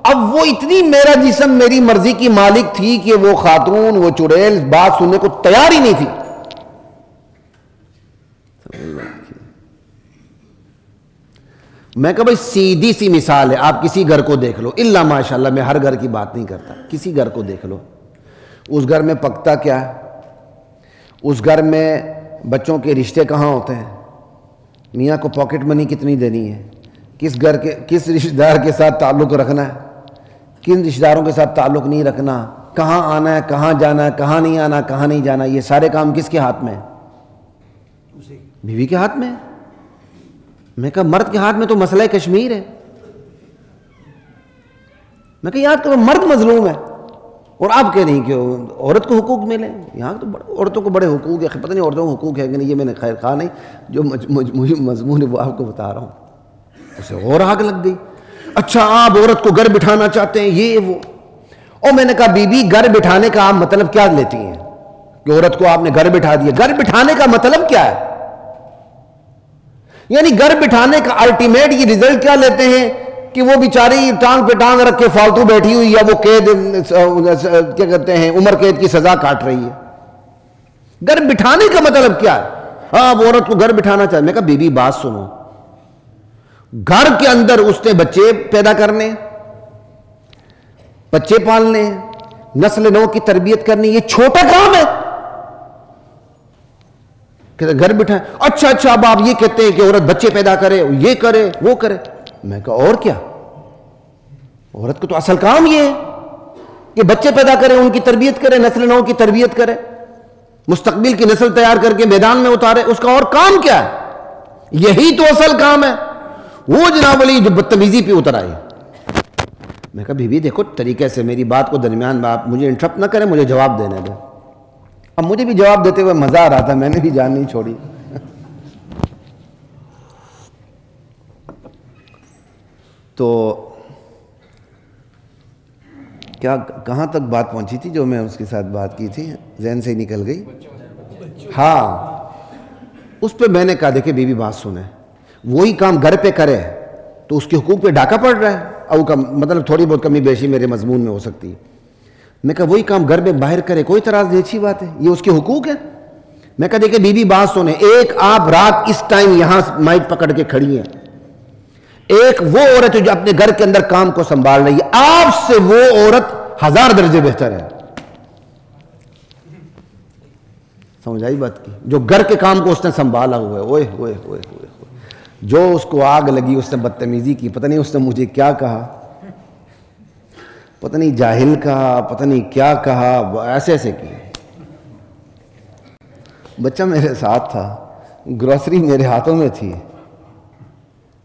اب وہ اتنی میرا جسم میری مرضی کی مالک تھی کہ وہ خاتون وہ چڑیل بات سننے کو تیار ہی نہیں تھی. میں کہا بھائی سیدھی سی مثال ہے, آپ کسی گھر کو دیکھ لو, الا ماشاءاللہ میں ہر گھر کی بات نہیں کرتا, کسی گھر کو دیکھ لو, اس گھر میں پکتا کیا ہے, اس گھر میں بچوں کے رشتے کہاں ہوتے ہیں, میاں کو پاکٹ منی کتنی دینی ہے, کس گھر کے کس رشتہ دار کے ساتھ تعلق رکھنا ہے, کن رشتہ داروں کے ساتھ تعلق نہیں رکھنا, کہاں آنا ہے کہاں جانا ہے, کہاں نہیں آنا کہاں نہیں جانا, یہ سارے کام کس کے ہاتھ میں ہیں؟ بیوی کے ہاتھ میں. میں کہا مرد کے ہاتھ میں تو مسئلہ کشمیر ہے. میں کہا یاد کرو مرد مظلوم ہے اور آپ کہہ رہی کہ عورت کو حقوق ملے. یہاں تو عورتوں کو بڑے حقوق ہے, پتہ نہیں عورتوں کو حقوق ہے کہ نہیں, یہ میں نے خیر خواہ نہیں, جو مضمون ہے وہ آپ کو بتا رہا ہوں. اسے اور آگ لگ گئی, اچھا آپ عورت کو گھر بٹھانا چاہتے ہیں یہ وہ. اور میں نے کہا بی بی گھر بٹھانے کا آپ مطلب کیا لیتی ہیں کہ عورت کو آپ نے گھر بٹھا دیا؟ گھر بٹھانے کا مطلب کیا ہے؟ یعنی گھر بٹھانے کا الٹیمیٹ یہ رزلٹ کیا لیتے ہیں کہ وہ بیچاری ٹانگ پہ ٹانگ رکھ کے فالتو بیٹھی ہوئی یا وہ قید کیا کہتے ہیں عمر قید کی سزا کاٹ رہی ہے. گھر بٹھانے کا مطلب کیا ہے؟ ہاں اب عورت کو گھر بٹھانا چاہتے. میں کہا بی بی بات سنو, گھر کے اندر اس نے بچے پیدا کرنے, بچے پالنے, نسل نو کی تربیت کرنی, یہ چھوٹا کام ہے کہ گھر بٹھائیں. اچھا اب آپ یہ کہتے ہیں کہ عورت بچے پیدا کرے, یہ کرے وہ کرے. میں کہا اور کیا, عورت کو تو اصل کام یہ ہے کہ بچے پیدا کرے, ان کی تربیت کرے, نسل نو کی تربیت کرے, مستقبل کی نسل تیار کر کے میدان میں اتارے. اس کا اور کام کیا ہے؟ یہی تو اصل کام ہے. وہ جناب علی جو بدتمیزی پہ اتر آئی. میں کہا بی بی دیکھو طریقے سے میری بات کو درمیان میں آپ مجھے انٹرپٹ نہ کریں, مجھے جواب دینے دیں. اب مجھے بھی جواب دیتے ہوئے مزہ آ رہا تھا, میں نے بھی جان نہیں چھوڑی. تو کیا کہاں تک بات پہنچی تھی جو میں اس کے ساتھ بات کی تھی, ذہن سے ہی نکل گئی. ہاں اس پہ میں نے کہا دیکھیں بی بی بات سنیں, وہی کام گھر پہ کرے تو اس کے حقوق پہ ڈاکہ پڑ رہا ہے, او مطلب تھوڑی بہت کمی بیشی میرے مضمون میں ہو سکتی ہے. میں کہا وہی کام گھر میں باہر کرے, کوئی اعتراض نہیں, اچھی بات ہے, یہ اس کے حقوق ہے. میں کہا دیکھیں بی بی بات سنیں, ایک آپ رات اس ٹائم یہاں مائک پکڑ کے کھڑی ہیں, ایک وہ عورت جو اپنے گھر کے اندر کام کو سنبھال رہی ہے, آپ سے وہ عورت 1000 درجے بہتر ہے. سمجھ آئی بات کی؟ جو گھر کے کام کو اس نے سنبھالا ہوا ہے, اوئے ہوئے ہوئے ہوئے, جو اس کو آگ لگی, اس نے بدتمیزی کی, پتہ نہیں اس نے مجھے کیا کہا, پتہ نہیں جاہل کہا, پتہ نہیں کیا کہا, ایسے ایسے کیے. بچہ میرے ساتھ تھا, گروسری میرے ہاتھوں میں تھی.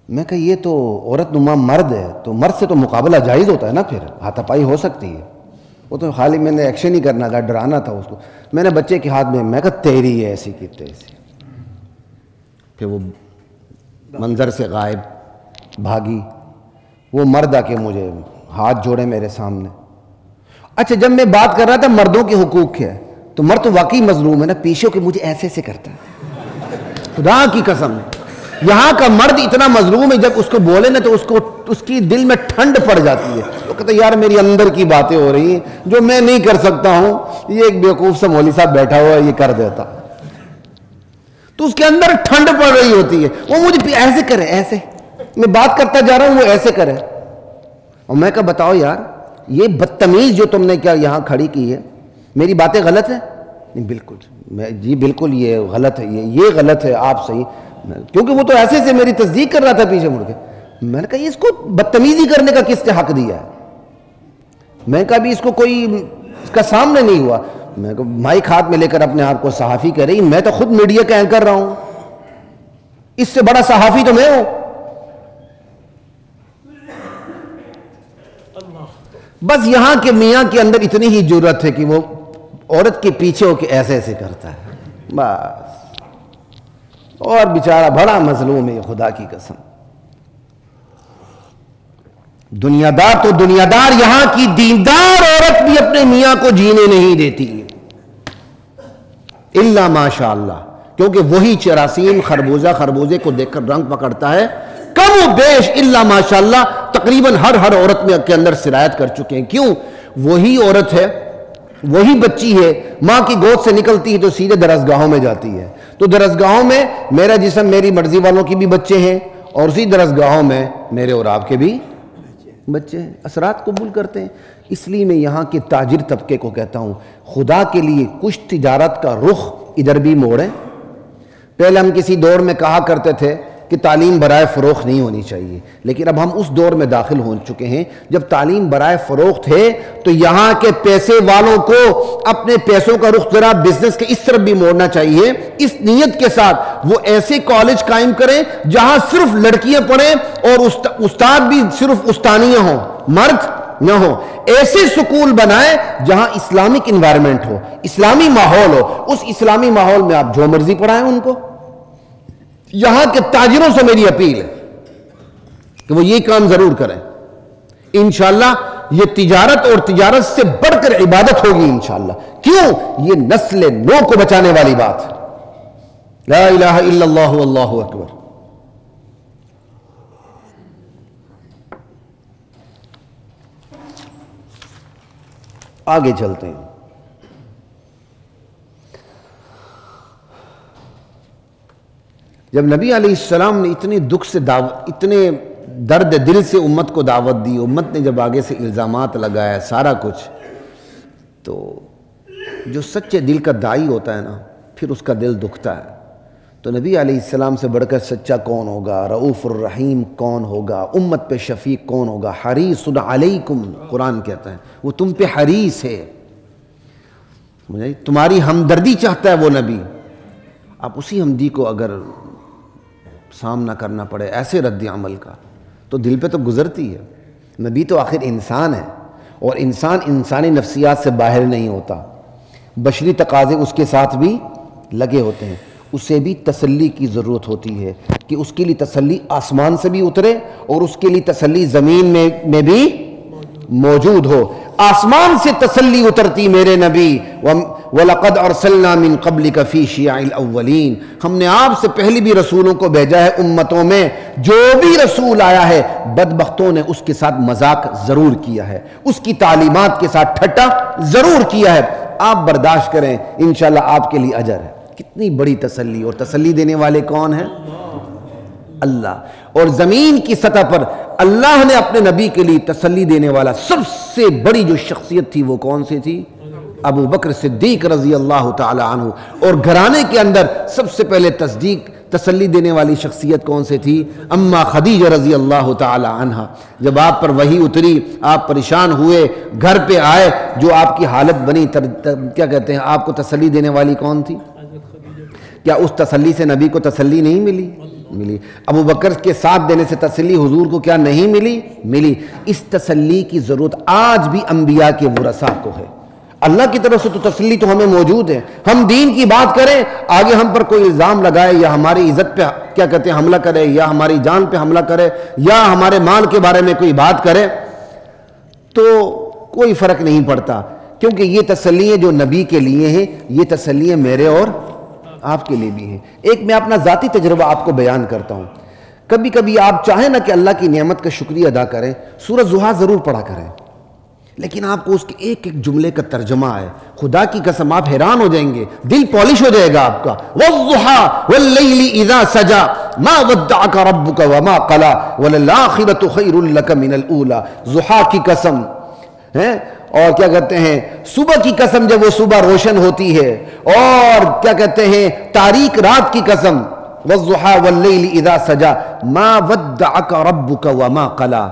میں کہا یہ تو عورت نما مرد ہے, تو مرد سے تو مقابلہ جائز ہوتا ہے نا, پھر ہاتھا پائی ہو سکتی ہے. وہ تو خالی میں نے ایکشن ہی کرنا تھا, ڈرانا تھا اس کو. میں نے بچے کے ہاتھ میں کہا تیری ہے ایسی کی تیسی. پھر وہ منظر سے غائب, بھاگی. وہ مرد آ کے مجھے ہاتھ جوڑے میرے سامنے. اچھا جب میں بات کر رہا تھا مردوں کے حقوق کے, تو مرد تو واقعی مظلوم ہے نا, پیچھے کے مجھے ایسے ایسے کرتا ہے, خدا کی قسم. یہاں کا مرد اتنا مظلوم ہے, جب اس کو بولے نا تو اس کی دل میں ٹھنڈ پڑ جاتی ہے. وہ کہتا ہے یار میری اندر کی باتیں ہو رہی ہیں جو میں نہیں کر سکتا ہوں, یہ ایک بیوقوف سا مولوی صاحب بیٹھا ہوا ہے یہ کر دیتا. تو اس کے اندر ٹھنڈ پڑ رہی ہوتی ہے, وہ مجھے ایسے کرے, ایسے میں بات کرتا جا رہا ہوں وہ ایسے کرے. اور میں کہا بتاؤ یار یہ بدتمیز جو تم نے کیا یہاں کھڑی کی ہے, میری باتیں غلط ہیں؟ نہیں بالکل, جی بالکل یہ غلط ہے, یہ غلط ہے, آپ صحیح. کیونکہ وہ تو ایسے سے میری تصدیق کر رہا تھا پیچھے مڑ کے. میں نے کہا اس کو بدتمیزی کرنے کا کس نے حق دیا ہے؟ میں کہا بھی اس کو کوئی اس کا سامنے نہیں ہوا. میں کو مائک ہاتھ میں لے کر اپنے آپ کو صحافی کہہ رہی، میں تو خود میڈیا کا اینکر رہا ہوں، اس سے بڑا صحافی تو میں ہوں۔ بس یہاں کے میاں کے اندر اتنی ہی جرأت ہے کہ وہ عورت کے پیچھے ہو کے ایسے ایسے کرتا ہے بس، اور بیچارہ بڑا مظلوم ہے، خدا کی قسم۔ دنیا دار تو دنیا دار، یہاں کی دیندار عورت بھی اپنے میاں کو جینے نہیں دیتی، الا ماشاء اللہ، کیونکہ وہی چراسین خربوزے کو دیکھ کر رنگ پکڑتا ہے، کم و بیش الا ماشاء اللہ تقریباً ہر عورت میں کے اندر سرایت کر چکے ہیں۔ کیوں؟ وہی عورت ہے، وہی بچی ہے، ماں کی گود سے نکلتی ہے تو سیدھے درسگاہوں میں جاتی ہے، تو درسگاہوں میں میرا جسم میری مرضی والوں کی بھی بچے ہیں، اور اسی درسگاہوں میں میرے اور آپ کے بھی بچے ہیں، اثرات قبول کرتے ہیں۔ اس لیے میں یہاں کے تاجر طبقے کو کہتا ہوں، خدا کے لیے کچھ تجارت کا رخ ادھر بھی موڑیں۔ پہلے ہم کسی دور میں کہا کرتے تھے کہ تعلیم برائے فروخت نہیں ہونی چاہیے، لیکن اب ہم اس دور میں داخل ہو چکے ہیں جب تعلیم برائے فروخت ہے تو یہاں کے پیسے والوں کو اپنے پیسوں کا رخ ذرا بزنس کے اس طرف بھی موڑنا چاہیے، اس نیت کے ساتھ وہ ایسے کالج قائم کریں جہاں صرف لڑکیاں پڑھیں اور استاد بھی صرف استانیاں ہوں، مرد نہ ہو، ایسے سکول بنائیں جہاں اسلامک انوائرمنٹ ہو، اسلامی ماحول ہو، اس اسلامی ماحول میں آپ جو مرضی پڑھائیں ان کو۔ یہاں کے تاجروں سے میری اپیل ہے کہ وہ یہ کام ضرور کریں، انشاءاللہ یہ تجارت اور تجارت سے بڑھ کر عبادت ہوگی انشاءاللہ۔ کیوں؟ یہ نسل نو کو بچانے والی بات ہے۔ لا الہ الا اللہ واللہ اکبر۔ آگے چلتے ہیں۔ جب نبی علیہ السلام نے اتنے دکھ سے اتنے درد دل سے امت کو دعوت دی، امت نے جب آگے سے الزامات لگایا سارا کچھ، تو جو سچے دل کا داعی ہوتا ہے نا، پھر اس کا دل دکھتا ہے۔ تو نبی علیہ السلام سے بڑھ کر سچا کون ہوگا؟ رؤوف الرحیم کون ہوگا؟ امت پہ شفیق کون ہوگا؟ حریص علیکم، قرآن کہتا ہے وہ تم پہ حریص ہے، تمہاری ہمدردی چاہتا ہے وہ نبی۔ آپ اسی ہمدردی کو اگر سامنا کرنا پڑے ایسے رد عمل کا تو دل پہ تو گزرتی ہے۔ نبی تو آخر انسان ہے، اور انسان انسانی نفسیات سے باہر نہیں ہوتا، بشری تقاضے اس کے ساتھ بھی لگے ہوتے ہیں۔ اسے بھی تسلی کی ضرورت ہوتی ہے کہ اس کے لیے تسلی آسمان سے بھی اترے اور اس کے لیے تسلی زمین میں بھی موجود ہو۔ آسمان سے تسلی اترتی میرے نبی، وَلَقَدْ أَرْسَلْنَا مِن قَبْلِكَ فِي شِيَعِ الْأَوَّلِينَ، ہم نے آپ سے پہلے بھی رسولوں کو بھیجا ہے امتوں میں، جو بھی رسول آیا ہے بدبختوں نے اس کے ساتھ مذاق ضرور کیا ہے، اس کی تعلیمات کے ساتھ ٹھٹا ضرور کیا ہے۔ آپ برداشت کریں، انشاءاللہ آپ کے لیے اجر ہے۔ کتنی بڑی تسلی، اور تسلی دینے والے کون ہیں؟ اللہ۔ اور زمین کی سطح پر اللہ نے اپنے نبی کے لیے تسلی دینے والا سب سے بڑی جو شخصیت تھی وہ کون سی تھی؟ ابو بکر صدیق رضی اللہ تعالی عنہ۔ اور گھرانے کے اندر سب سے پہلے تسلی دینے والی شخصیت کون سے تھی؟ اما خدیجہ رضی اللہ تعالی عنہ۔ جب آپ پر وحی اتری، آپ پریشان ہوئے، گھر پہ آئے، جو آپ کی حالت بنی، کیا کہتے ہیں، آپ کو تسلی دینے والی کون تھی؟ کیا اس تسلی سے نبی کو تسلی نہیں ملی؟ ابو بکر کے ساتھ دینے سے تسلی حضور کو کیا نہیں ملی؟ اس تسلی کی ضرورت آج بھی انبیاء کے ورثاء کو ہے۔ اللہ کی طرف سے تو تسلی تو ہمیں موجود ہے، ہم دین کی بات کریں، آگے ہم پر کوئی الزام لگائے یا ہماری عزت پہ کیا کہتے ہیں حملہ کرے، یا ہماری جان پہ حملہ کرے، یا ہمارے مال کے بارے میں کوئی بات کرے، تو کوئی فرق نہیں پڑتا، کیونکہ یہ تسلیاں جو نبی کے لیے ہیں، یہ تسلیاں میرے اور آپ کے لیے بھی ہیں۔ ایک میں اپنا ذاتی تجربہ آپ کو بیان کرتا ہوں۔ کبھی کبھی آپ چاہیں نا کہ اللہ کی نعمت کا شکریہ ادا کریں، سورۃ ضحیٰ ضرور پڑھا کریں، لیکن آپ کو اس کے ایک ایک جملے کا ترجمہ ہے، خدا کی قسم آپ حیران ہو جائیں گے، دل پالش ہو جائے گا آپ کا۔ وَالضُّحَىٰ وَاللَّيْلِ إِذَا سَجَىٰ مَا وَدَّعَكَ رَبُّكَ وَمَا قَلَىٰ وَلَلْآخِرَةُ خَيْرٌ لَكَ مِنَ الْأُولَىٰ۔ ضحیٰ کی قسم ہے، اور کیا کہتے ہیں صبح کی قسم جب وہ صبح روشن ہوتی ہے، اور کیا کہتے ہیں تاریک رات کی قسم، وَالضُّحَىٰ وَاللَّيْلِ إِذَا سَجَىٰ مَا وَدَّعَكَ رَبُّكَ وَمَا قَلَىٰ۔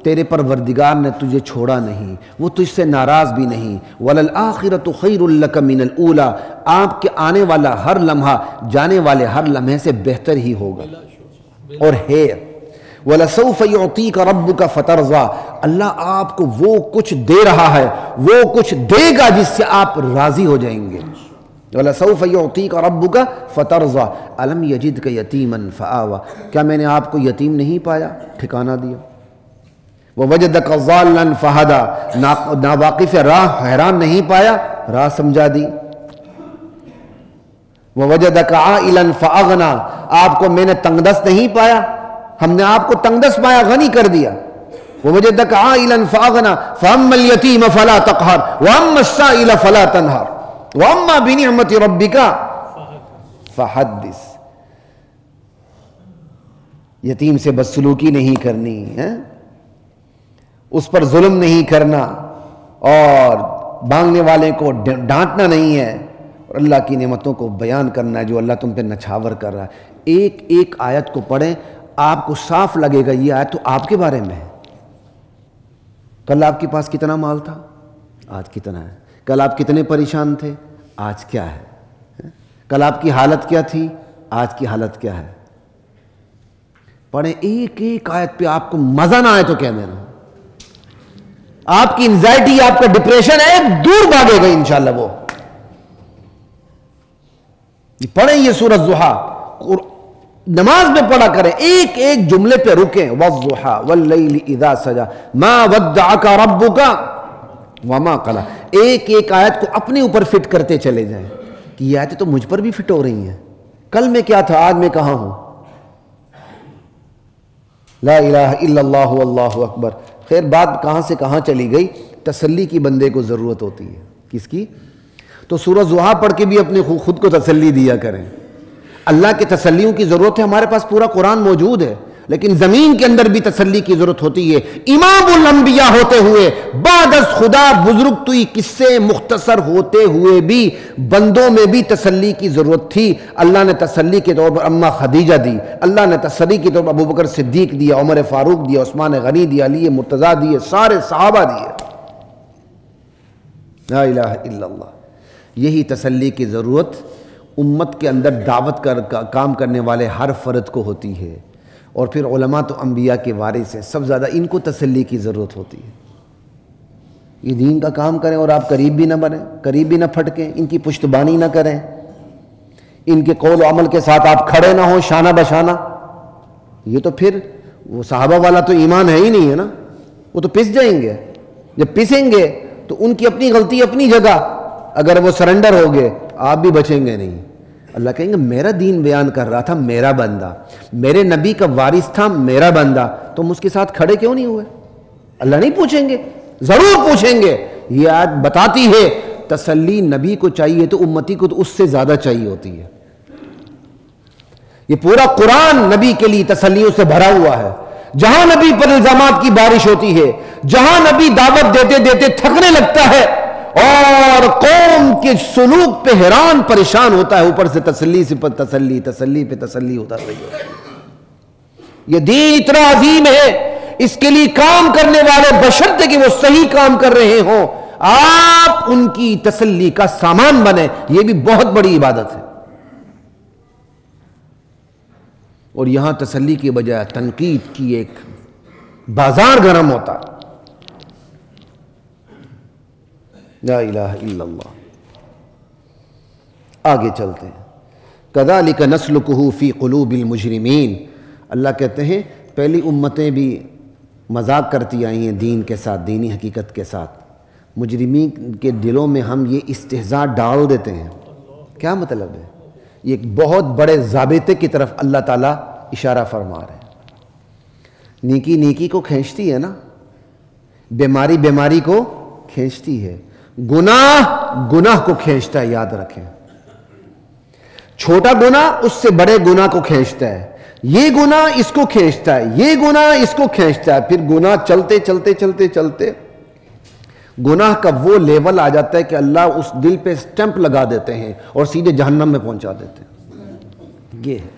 تیرے پروردگار نے تجھے چھوڑا نہیں، وہ تجھ سے ناراض بھی نہیں۔ وَلَلْآخِرَةُ خَيْرٌ لَكَ مِنَ الْأُولَىٰ، آپ کے آنے والا ہر لمحہ جانے والے ہر لمحے سے بہتر ہی ہوگا اور ہے۔ وَلَسَوْفَ يُعْطِيكَ رَبُّكَ فَتَرْضَىٰ، اللہ آپ کو وہ کچھ دے رہا ہے، وہ کچھ دے گا جس سے آپ راضی ہو جائیں گے۔ وَلَسَوْفَ يُعْطِيكَ رَبُّكَ فَتَرْضَىٰ أَلَمْ يَجِدْكَ يَتِيمًا فَآوَىٰ، کیا میں نے آپ کو یتیم نہیں پایا، ٹھکانہ دیا۔ وَوَجَدَكَ ضَالًّا فَهَدَىٰ، ناواقف راہ حیران نہیں پایا، راہ سمجھا دی۔ وَوَجَدَكَ عَائِلًا فَأَغْنَىٰ، آپ کو میں نے تنگ دست نہیں پایا، ہم نے آپ کو تنگ دست پایا، غنی کر دیا۔ وَوَجَدَكَ عَائِلًا فَأَغْنَىٰ فَأَمَّا الْيَتِيمَ فَلَا تَقْهَرْ وَأَمَّا السَّائِلَ فَلَا تَنْهَرْ وَأَمَّا بِنِعْمَةِ رَبِّكَ فَحَدِّثْ، یتیم سے بدسلوکی نہیں کرنی ہے، اس پر ظلم نہیں کرنا اور مانگنے والے کو ڈانٹنا نہیں ہے، اور اللہ کی نعمتوں کو بیان کرنا ہے جو اللہ تم پہ نچھاور کر رہا ہے۔ ایک ایک آیت کو پڑھیں، آپ کو صاف لگے گا یہ آیت تو آپ کے بارے میں ہے۔ کل آپ کے پاس کتنا مال تھا، آج کتنا ہے۔ کل آپ کتنے پریشان تھے، آج کیا ہے۔ کل آپ کی حالت کیا تھی، آج کی حالت کیا ہے۔ پڑھیں ایک ایک آیت پہ، آپ کو مزہ نہ آئے تو کہہ دینا، آپ کی انزائٹی، آپ کا ڈپریشن ہے دور بھاگے گا انشاءاللہ۔ وہ پڑھیں یہ سورۃ ضحیٰ، نماز میں پڑھا کریں، ایک ایک جملے پہ رکیں۔ وَالضُّحَىٰ وَاللَّيْلِ إِذَا سَجَىٰ مَا وَدَّعَكَ رَبُّكَ وَمَا قَلَىٰ، ایک ایک آیت کو اپنے اوپر فٹ کرتے چلے جائیں کہ یہ آیتیں تو مجھ پر بھی فٹ ہو رہی ہیں، کل میں کیا تھا، آج میں کہاں ہوں۔ لا الہ الا اللہ واللہ اکبر۔ خیر بات کہاں سے کہاں چلی گئی، تسلی کی بندے کو ضرورت ہوتی ہے، کس کی؟ تو سورۃ ضحیٰ پڑھ کے بھی اپنے خود کو تسلی دیا کریں۔ اللہ کے تسلیوں کی ضرورت ہے، ہمارے پاس پورا قرآن موجود ہے، لیکن زمین کے اندر بھی تسلی کی ضرورت ہوتی ہے۔ امام الانبیاء ہوتے ہوئے، بعد از خدا بزرگ توئی قصے مختصر ہوتے ہوئے بھی بندوں میں بھی تسلی کی ضرورت تھی۔ اللہ نے تسلی کے طور پر اماں خدیجہ دی، اللہ نے تسلی کے طور پر ابوبکر صدیق دیا، عمر فاروق دیا، عثمان غنی دیا، علی مرتضیٰ دیے، سارے صحابہ دیے۔ لا الہ الا اللہ۔ یہی تسلی کی ضرورت امت کے اندر دعوت کا کام کرنے والے ہر فرد کو ہوتی ہے، اور پھر علماء تو انبیاء کے وارث ہیں، سب زیادہ ان کو تسلی کی ضرورت ہوتی ہے۔ یہ دین کا کام کریں اور آپ قریب بھی نہ بنیں، قریب بھی نہ پھٹکیں، ان کی پشتبانی نہ کریں، ان کے قول و عمل کے ساتھ آپ کھڑے نہ ہوں شانہ بشانہ، یہ تو پھر وہ صحابہ والا تو ایمان ہے ہی نہیں ہے نا، وہ تو پس جائیں گے۔ جب پسیں گے تو ان کی اپنی غلطی اپنی جگہ، اگر وہ سرنڈر ہو گئے آپ بھی بچیں گے نہیں۔ اللہ کہیں گے میرا دین بیان کر رہا تھا میرا بندہ، میرے نبی کا وارث تھا میرا بندہ، تم اس کے ساتھ کھڑے کیوں نہیں ہوئے؟ اللہ نہیں پوچھیں گے، ضرور پوچھیں گے۔ یہ آیت بتاتی ہے تسلی نبی کو چاہیے تو امتی کو تو اس سے زیادہ چاہیے ہوتی ہے۔ یہ پورا قرآن نبی کے لیے تسلیوں سے بھرا ہوا ہے۔ جہاں نبی پر الزامات کی بارش ہوتی ہے، جہاں نبی دعوت دیتے دیتے تھکنے لگتا ہے اور قوم کے سلوک پہ حیران پریشان ہوتا ہے، اوپر سے تسلی سے تسلی، تسلی پہ تسلی ہوتا رہی ہے۔ یہ دین اتنا عظیم ہے، اس کے لیے کام کرنے والے بشرط کہ وہ صحیح کام کر رہے ہوں، آپ ان کی تسلی کا سامان بنے، یہ بھی بہت بڑی عبادت ہے۔ اور یہاں تسلی کی بجائے تنقید کی ایک بازار گرم ہوتا ہے۔ لا الہ الا اللہ۔ آگے چلتے ہیں۔ کذالک نسلکہ فی قلوب المجرمین، اللہ کہتے ہیں پہلی امتیں بھی مذاق کرتی آئی ہیں دین کے ساتھ، دینی حقیقت کے ساتھ، مجرمین کے دلوں میں ہم یہ استہزاء ڈال دیتے ہیں۔ کیا مطلب ہے؟ یہ ایک بہت بڑے ضابطے کی طرف اللہ تعالیٰ اشارہ فرما رہے ہیں۔ نیکی نیکی کو کھینچتی ہے نا، بیماری بیماری کو کھینچتی ہے، گناہ گناہ کو کھینچتا ہے، یاد رکھیں۔ چھوٹا گناہ اس سے بڑے گناہ کو کھینچتا ہے، یہ گناہ اس کو کھینچتا ہے، یہ گناہ اس کو کھینچتا ہے، پھر گناہ چلتے چلتے چلتے چلتے گناہ کا وہ لیول آ جاتا ہے کہ اللہ اس دل پہ سٹیمپ لگا دیتے ہیں اور سیدھے جہنم میں پہنچا دیتے ہیں۔ یہ ہے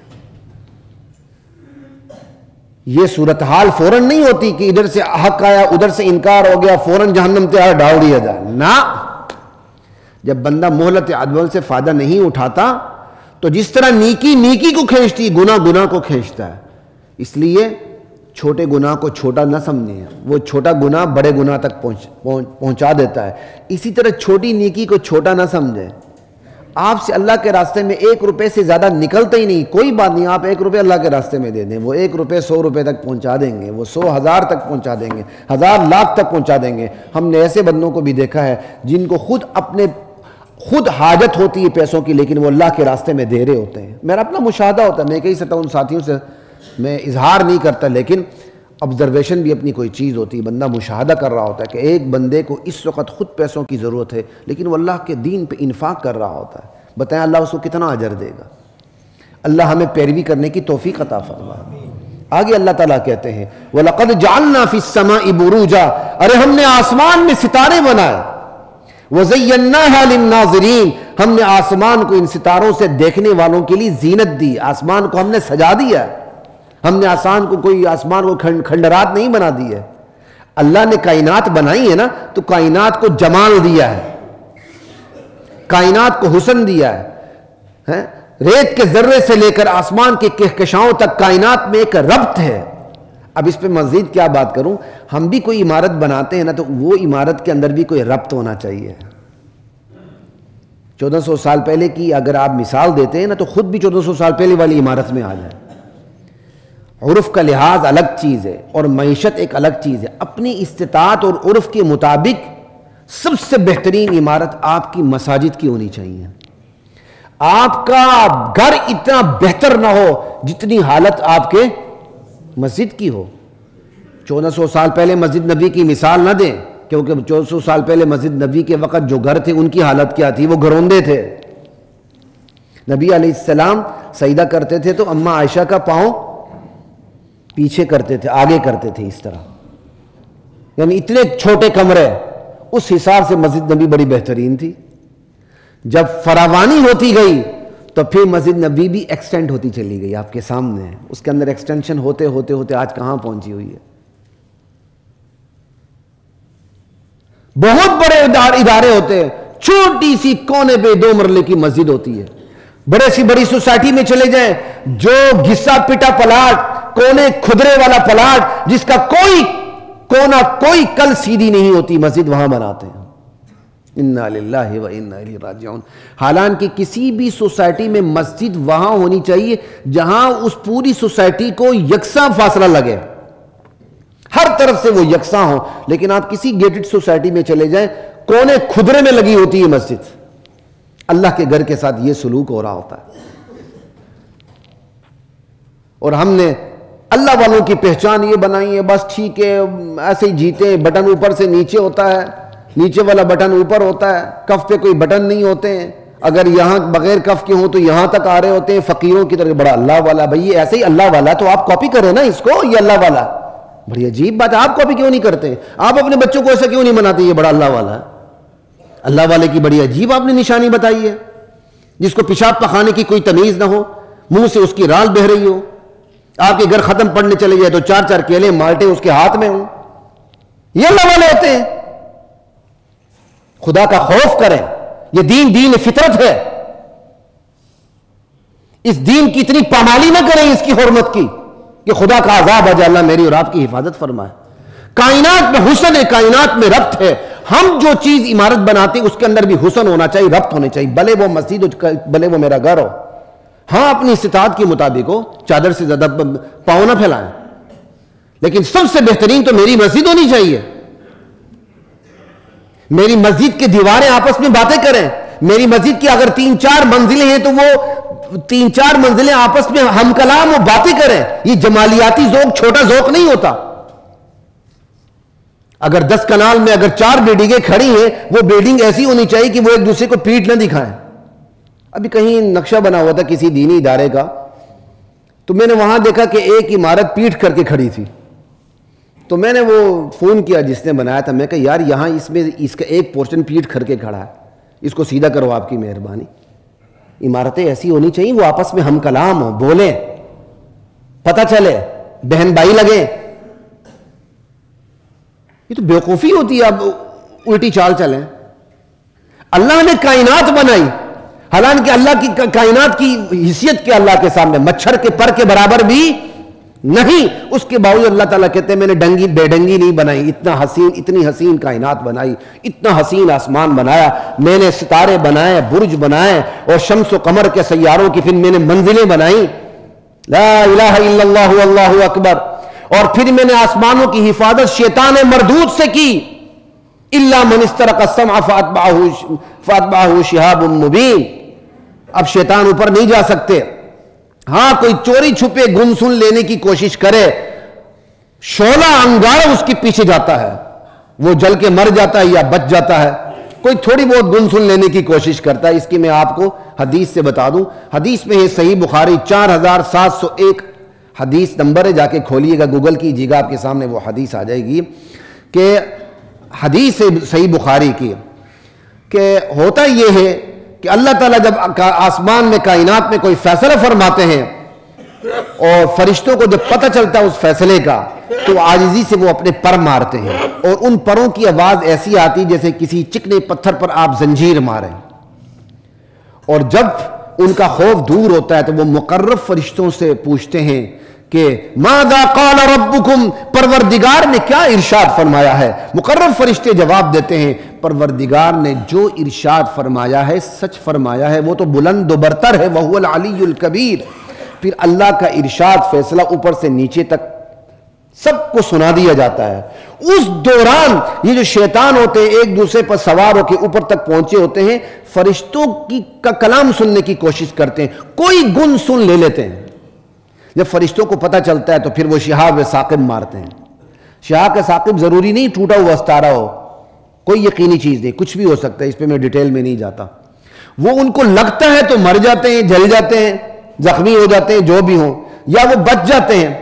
یہ صورتحال فوراً نہیں ہوتی کہ ادھر سے حق آیا ادھر سے انکار ہو گیا فوراً جہنم تیار ڈال دیا جائے، نہ. جب بندہ مہلت عدل سے فائدہ نہیں اٹھاتا تو جس طرح نیکی نیکی کو کھینچتی گناہ گناہ کو کھینچتا ہے. اس لیے چھوٹے گناہ کو چھوٹا نہ سمجھیں، وہ چھوٹا گناہ بڑے گناہ تک پہنچا دیتا ہے. اسی طرح چھوٹی نیکی کو چھوٹا نہ سمجھیں. آپ سے اللہ کے راستے میں 1 روپے سے زیادہ نکلتا ہی نہیں، کوئی بات نہیں، آپ 1 روپے اللہ کے راستے میں دے دیں، وہ 1 روپے 100 روپے تک پہنچا دیں گے، وہ 100 1000 تک پہنچا دیں گے، 1000 لاکھ تک پہنچا دیں گے. ہم نے ایسے بندوں کو بھی دیکھا ہے جن کو خود حاجت ہوتی ہے پیسوں کی، لیکن وہ اللہ کے راستے میں دے رہے ہوتے ہیں. میرا اپنا مشاہدہ ہوتا ہے، میں کئی سطح ان ساتھیوں سے میں اظہار نہیں کرتا، لیکن آبزرویشن بھی اپنی کوئی چیز ہوتی ہے. بندہ مشاہدہ کر رہا ہوتا ہے کہ ایک بندے کو اس وقت خود پیسوں کی ضرورت ہے لیکن وہ اللہ کے دین پہ انفاق کر رہا ہوتا ہے. بتائیں اللہ اس کو کتنا اجر دے گا. اللہ ہمیں پیروی کرنے کی توفیق عطا فرمائے. آگے اللہ تعالیٰ کہتے ہیں وَلَقَدْ جَعَلْنَا فِي السَّمَاءِ بُرُوجًا، ارے ہم نے آسمان میں ستارے بنائے. وَزَيَّنَّاهَا لِلنَّاظِرِينَ، ہم نے آسمان کو ان ستاروں سے دیکھنے والوں کے لیے زینت دی. آسمان کو ہم نے سجا دیا. ہم نے آسمان کو کھنڈرات نہیں بنا دی ہے. اللہ نے کائنات بنائی ہے نا تو کائنات کو جمال دیا ہے، کائنات کو حسن دیا ہے. ریت کے ذرے سے لے کر آسمان کے کہکشاؤں تک کائنات میں ایک ربط ہے. اب اس پہ مزید کیا بات کروں، ہم بھی کوئی عمارت بناتے ہیں نا تو وہ عمارت کے اندر بھی کوئی ربط ہونا چاہیے. 1400 سال پہلے کی اگر آپ مثال دیتے ہیں نا تو خود بھی 1400 سال پہلے والی عمارت میں آ جائیں. عرف کا لحاظ الگ چیز ہے اور معیشت ایک الگ چیز ہے. اپنی استطاعت اور عرف کے مطابق سب سے بہترین عمارت آپ کی مساجد کی ہونی چاہیے. آپ کا گھر اتنا بہتر نہ ہو جتنی حالت آپ کے مسجد کی ہو. 1400 سال پہلے مسجد نبی کی مثال نہ دیں، کیونکہ 1400 سال پہلے مسجد نبی کے وقت جو گھر تھے ان کی حالت کیا تھی، وہ گھروندے تھے. نبی علیہ السلام سجدہ کرتے تھے تو اماں عائشہ کا پاؤں پیچھے کرتے تھے، آگے کرتے تھے اس طرح. یعنی اتنے چھوٹے کمرے، اس حساب سے مسجد نبی بڑی بہترین تھی. جب فراوانی ہوتی گئی تو پھر مسجد نبی بھی ایکسٹینڈ ہوتی چلی گئی. آپ کے سامنے ہے، اس کے اندر ایکسٹینشن ہوتے ہوتے ہوتے آج کہاں پہنچی ہوئی ہے. بہت بڑے ادارے ہوتے ہیں، چھوٹی سی کونے پہ 2 مرلے کی مسجد ہوتی ہے. بڑے سی بڑی سوسائٹی میں چلے جائیں، جو گھسا پٹا پلاٹ، کونے کھدرے والا پلاٹ، جس کا کوئی کونا کوئی کل سیدھی نہیں ہوتی، مسجد وہاں بناتے ہیں. انا للہ و انا الیہ راجعون. حالانکہ کسی بھی سوسائٹی میں مسجد وہاں ہونی چاہیے جہاں اس پوری سوسائٹی کو یکساں فاصلہ لگے، ہر طرف سے وہ یکساں ہو. لیکن آپ کسی گیٹڈ سوسائٹی میں چلے جائیں، کونے کھدرے میں لگی ہوتی ہے مسجد. اللہ کے گھر کے ساتھ یہ سلوک ہو رہا ہوتا ہے. اور ہم نے اللہ والوں کی پہچان یہ بنائی ہے، بس ٹھیک ہے ایسے ہی جیتے ہیں. بٹن اوپر سے نیچے ہوتا ہے، نیچے والا بٹن اوپر ہوتا ہے، کف پہ کوئی بٹن نہیں ہوتے ہیں. اگر یہاں بغیر کف کے ہوں تو یہاں تک آ رہے ہوتے ہیں. فقیروں کی طرح بڑا اللہ والا. بھائی یہ ایسے ہی اللہ والا تو آپ کاپی کریں نا اس کو، یہ اللہ والا. بڑی عجیب بات ہے، آپ کاپی کیوں نہیں کرتے؟ آپ اپنے بچوں کو ایسا کیوں نہیں بناتے یہ بڑا اللہ والا ہے؟ اللہ والے کی بڑی عجیب آپ نے نشانی بتائی ہے. جس کو پیشاب پخانے کی کوئی تمیز نہ ہو، منہ سے اس کی رال بہ رہی ہو، آپ کے گھر ختم پڑنے چلے جائے تو 4 کیلے مالٹے اس کے ہاتھ میں ہوں. یہ اللہ والے ہوتے ہیں. خدا کا خوف کریں. یہ دین فطرت ہے. اس دین کی اتنی پامالی نہ کریں اس کی حرمت کی کہ خدا کا عذاب آ جائے. اللہ میری اور آپ کی حفاظت فرمائے. کائنات میں حسن ہے، کائنات میں ربط ہے. ہم جو چیز عمارت بناتے ہیں اس کے اندر بھی حسن ہونا چاہیے، ربط ہونے چاہیے. بھلے وہ مسجد ہو، بھلے وہ میرا گھر ہو. ہاں اپنی استطاعت کے مطابق ہو، چادر سے زیادہ پاؤں نہ پھیلائیں، لیکن سب سے بہترین تو میری مسجد ہونی چاہیے. میری مسجد کی دیواریں آپس میں باتیں کریں. میری مسجد کی اگر 3-4 منزلیں ہیں تو وہ 3-4 منزلیں آپس میں ہم کلام و باتیں کریں. یہ جمالیاتی ذوق چھوٹا ذوق نہیں ہوتا. اگر 10 کنال میں اگر 4 بلڈنگیں کھڑی ہیں، وہ بلڈنگ ایسی ہونی چاہیے کہ وہ ایک دوسرے کو پیٹ نہ دکھائیں. ابھی کہیں نقشہ بنا ہوا تھا کسی دینی ادارے کا، تو میں نے وہاں دیکھا کہ ایک عمارت پیٹ کر کے کھڑی تھی. تو میں نے وہ فون کیا جس نے بنایا تھا، میں کہا یار یہاں اس کا ایک پورشن پیٹ کر کے کھڑا ہے، اس کو سیدھا کرو آپ کی مہربانی. عمارتیں ایسی ہونی چاہیے وہ آپس میں ہم کلام ہو، بولیں، پتہ چلے. بہن بھائی لگے. یہ تو بیوقوفی ہوتی ہے. اب الٹی چال چلیں. اللہ نے کائنات بنائی، حالانکہ اللہ کی کائنات کی حیثیت کے اللہ کے سامنے مچھر کے پر کے برابر بھی نہیں، اس کے باوجود اللہ تعالیٰ کہتے ہیں میں نے ڈنگی بے ڈنگی نہیں بنائی، اتنی حسین کائنات بنائی، اتنا حسین آسمان بنایا، میں نے ستارے بنائے، برج بنائے، اور شمس و قمر کے سیاروں کی پھر میں نے منزلیں بنائی. لا الہ الا اللہ واللہ اکبر. اور پھر میں نے آسمانوں کی حفاظت شیطان مردود سے کی. الا من استرق السمع فاتبعہ شہاب مبین. اب شیطان اوپر نہیں جا سکتے. ہاں کوئی چوری چھپے گن سن لینے کی کوشش کرے، شعلہ انگارہ اس کے پیچھے جاتا ہے، وہ جل کے مر جاتا ہے یا بچ جاتا ہے. کوئی تھوڑی بہت گن سن لینے کی کوشش کرتا ہے. اس کی میں آپ کو حدیث سے بتا دوں. حدیث میں ہے صحیح بخاری 4701 حدیث نمبر ہے، جا کے کھولیے گا، گوگل کیجیے گا، آپ کے سامنے وہ حدیث آ جائے گی. کہ حدیث صحیح بخاری کی کہ ہوتا یہ ہے کہ اللہ تعالیٰ جب آسمان میں کائنات میں کوئی فیصلہ فرماتے ہیں اور فرشتوں کو جب پتہ چلتا ہے اس فیصلے کا تو عاجزی سے وہ اپنے پر مارتے ہیں، اور ان پروں کی آواز ایسی آتی جیسے کسی چکنے پتھر پر آپ زنجیر ماریں. اور جب ان کا خوف دور ہوتا ہے تو وہ مقرب فرشتوں سے پوچھتے ہیں کہ ماذا قال ربکم، پروردگار نے کیا ارشاد فرمایا ہے؟ مقرب فرشتے جواب دیتے ہیں پروردگار نے جو ارشاد فرمایا ہے سچ فرمایا ہے، وہ تو بلند و برتر ہے، وہو العلی الکبیر. پھر اللہ کا ارشاد فیصلہ اوپر سے نیچے تک سب کو سنا دیا جاتا ہے. اس دوران یہ جو شیطان ہوتے ہیں ایک دوسرے پر سوار ہو کے اوپر تک پہنچے ہوتے ہیں، فرشتوں کا کلام سننے کی کوشش کرتے ہیں، کوئی گن سن لے لیتے ہیں. جب فرشتوں کو پتہ چلتا ہے تو پھر وہ شہاب ثاقب مارتے ہیں. شہاب ثاقب ضروری نہیں ٹوٹا ہوا ستارہ ہو، کوئی یقینی چیز نہیں، کچھ بھی ہو سکتا ہے، اس پہ میں ڈیٹیل میں نہیں جاتا. وہ ان کو لگتا ہے تو مر جاتے ہیں، جل جاتے ہیں، زخمی ہو جاتے ہیں، جو بھی ہوں، یا وہ بچ جاتے ہیں.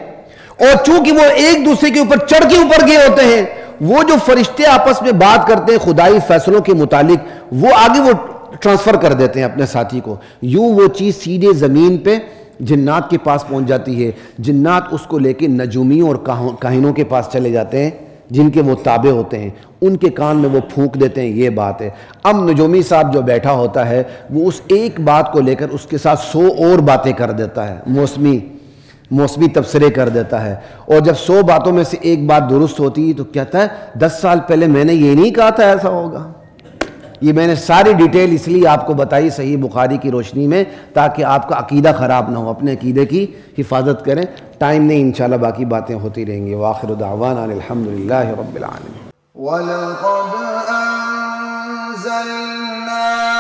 اور چونکہ وہ ایک دوسرے کے اوپر چڑھ کے اوپر گئے ہوتے ہیں، وہ جو فرشتے آپس میں بات کرتے ہیں خدائی فیصلوں کے متعلق، وہ آگے وہ ٹرانسفر کر دیتے ہیں اپنے ساتھی کو. یوں وہ چیز سیدھے زمین پہ جنات کے پاس پہنچ جاتی ہے. جنات اس کو لے کے نجومیوں اور کاہنوں کے پاس چلے جاتے ہیں جن کے وہ تابع ہوتے ہیں، ان کے کان میں وہ پھونک دیتے ہیں یہ بات ہے. اب نجومی صاحب جو بیٹھا ہوتا ہے وہ اس ایک بات کو لے کر اس کے ساتھ 100 اور باتیں کر دیتا ہے، موسمی تبصرے کر دیتا ہے. اور جب 100 باتوں میں سے ایک بات درست ہوتی ہے تو کہتا ہے 10 سال پہلے میں نے یہ نہیں کہا تھا ایسا ہوگا. یہ میں نے ساری ڈیٹیل اس لیے آپ کو بتائی صحیح بخاری کی روشنی میں تاکہ آپ کا عقیدہ خراب نہ ہو، اپنے عقیدے کی حفاظت کریں. ٹائم نہیں، انشاءاللہ باقی باتیں ہوتی رہیں گی. وآخر دعوانا الحمدللہ رب العالمین. وَلَقَدْ أَنزَلْنَا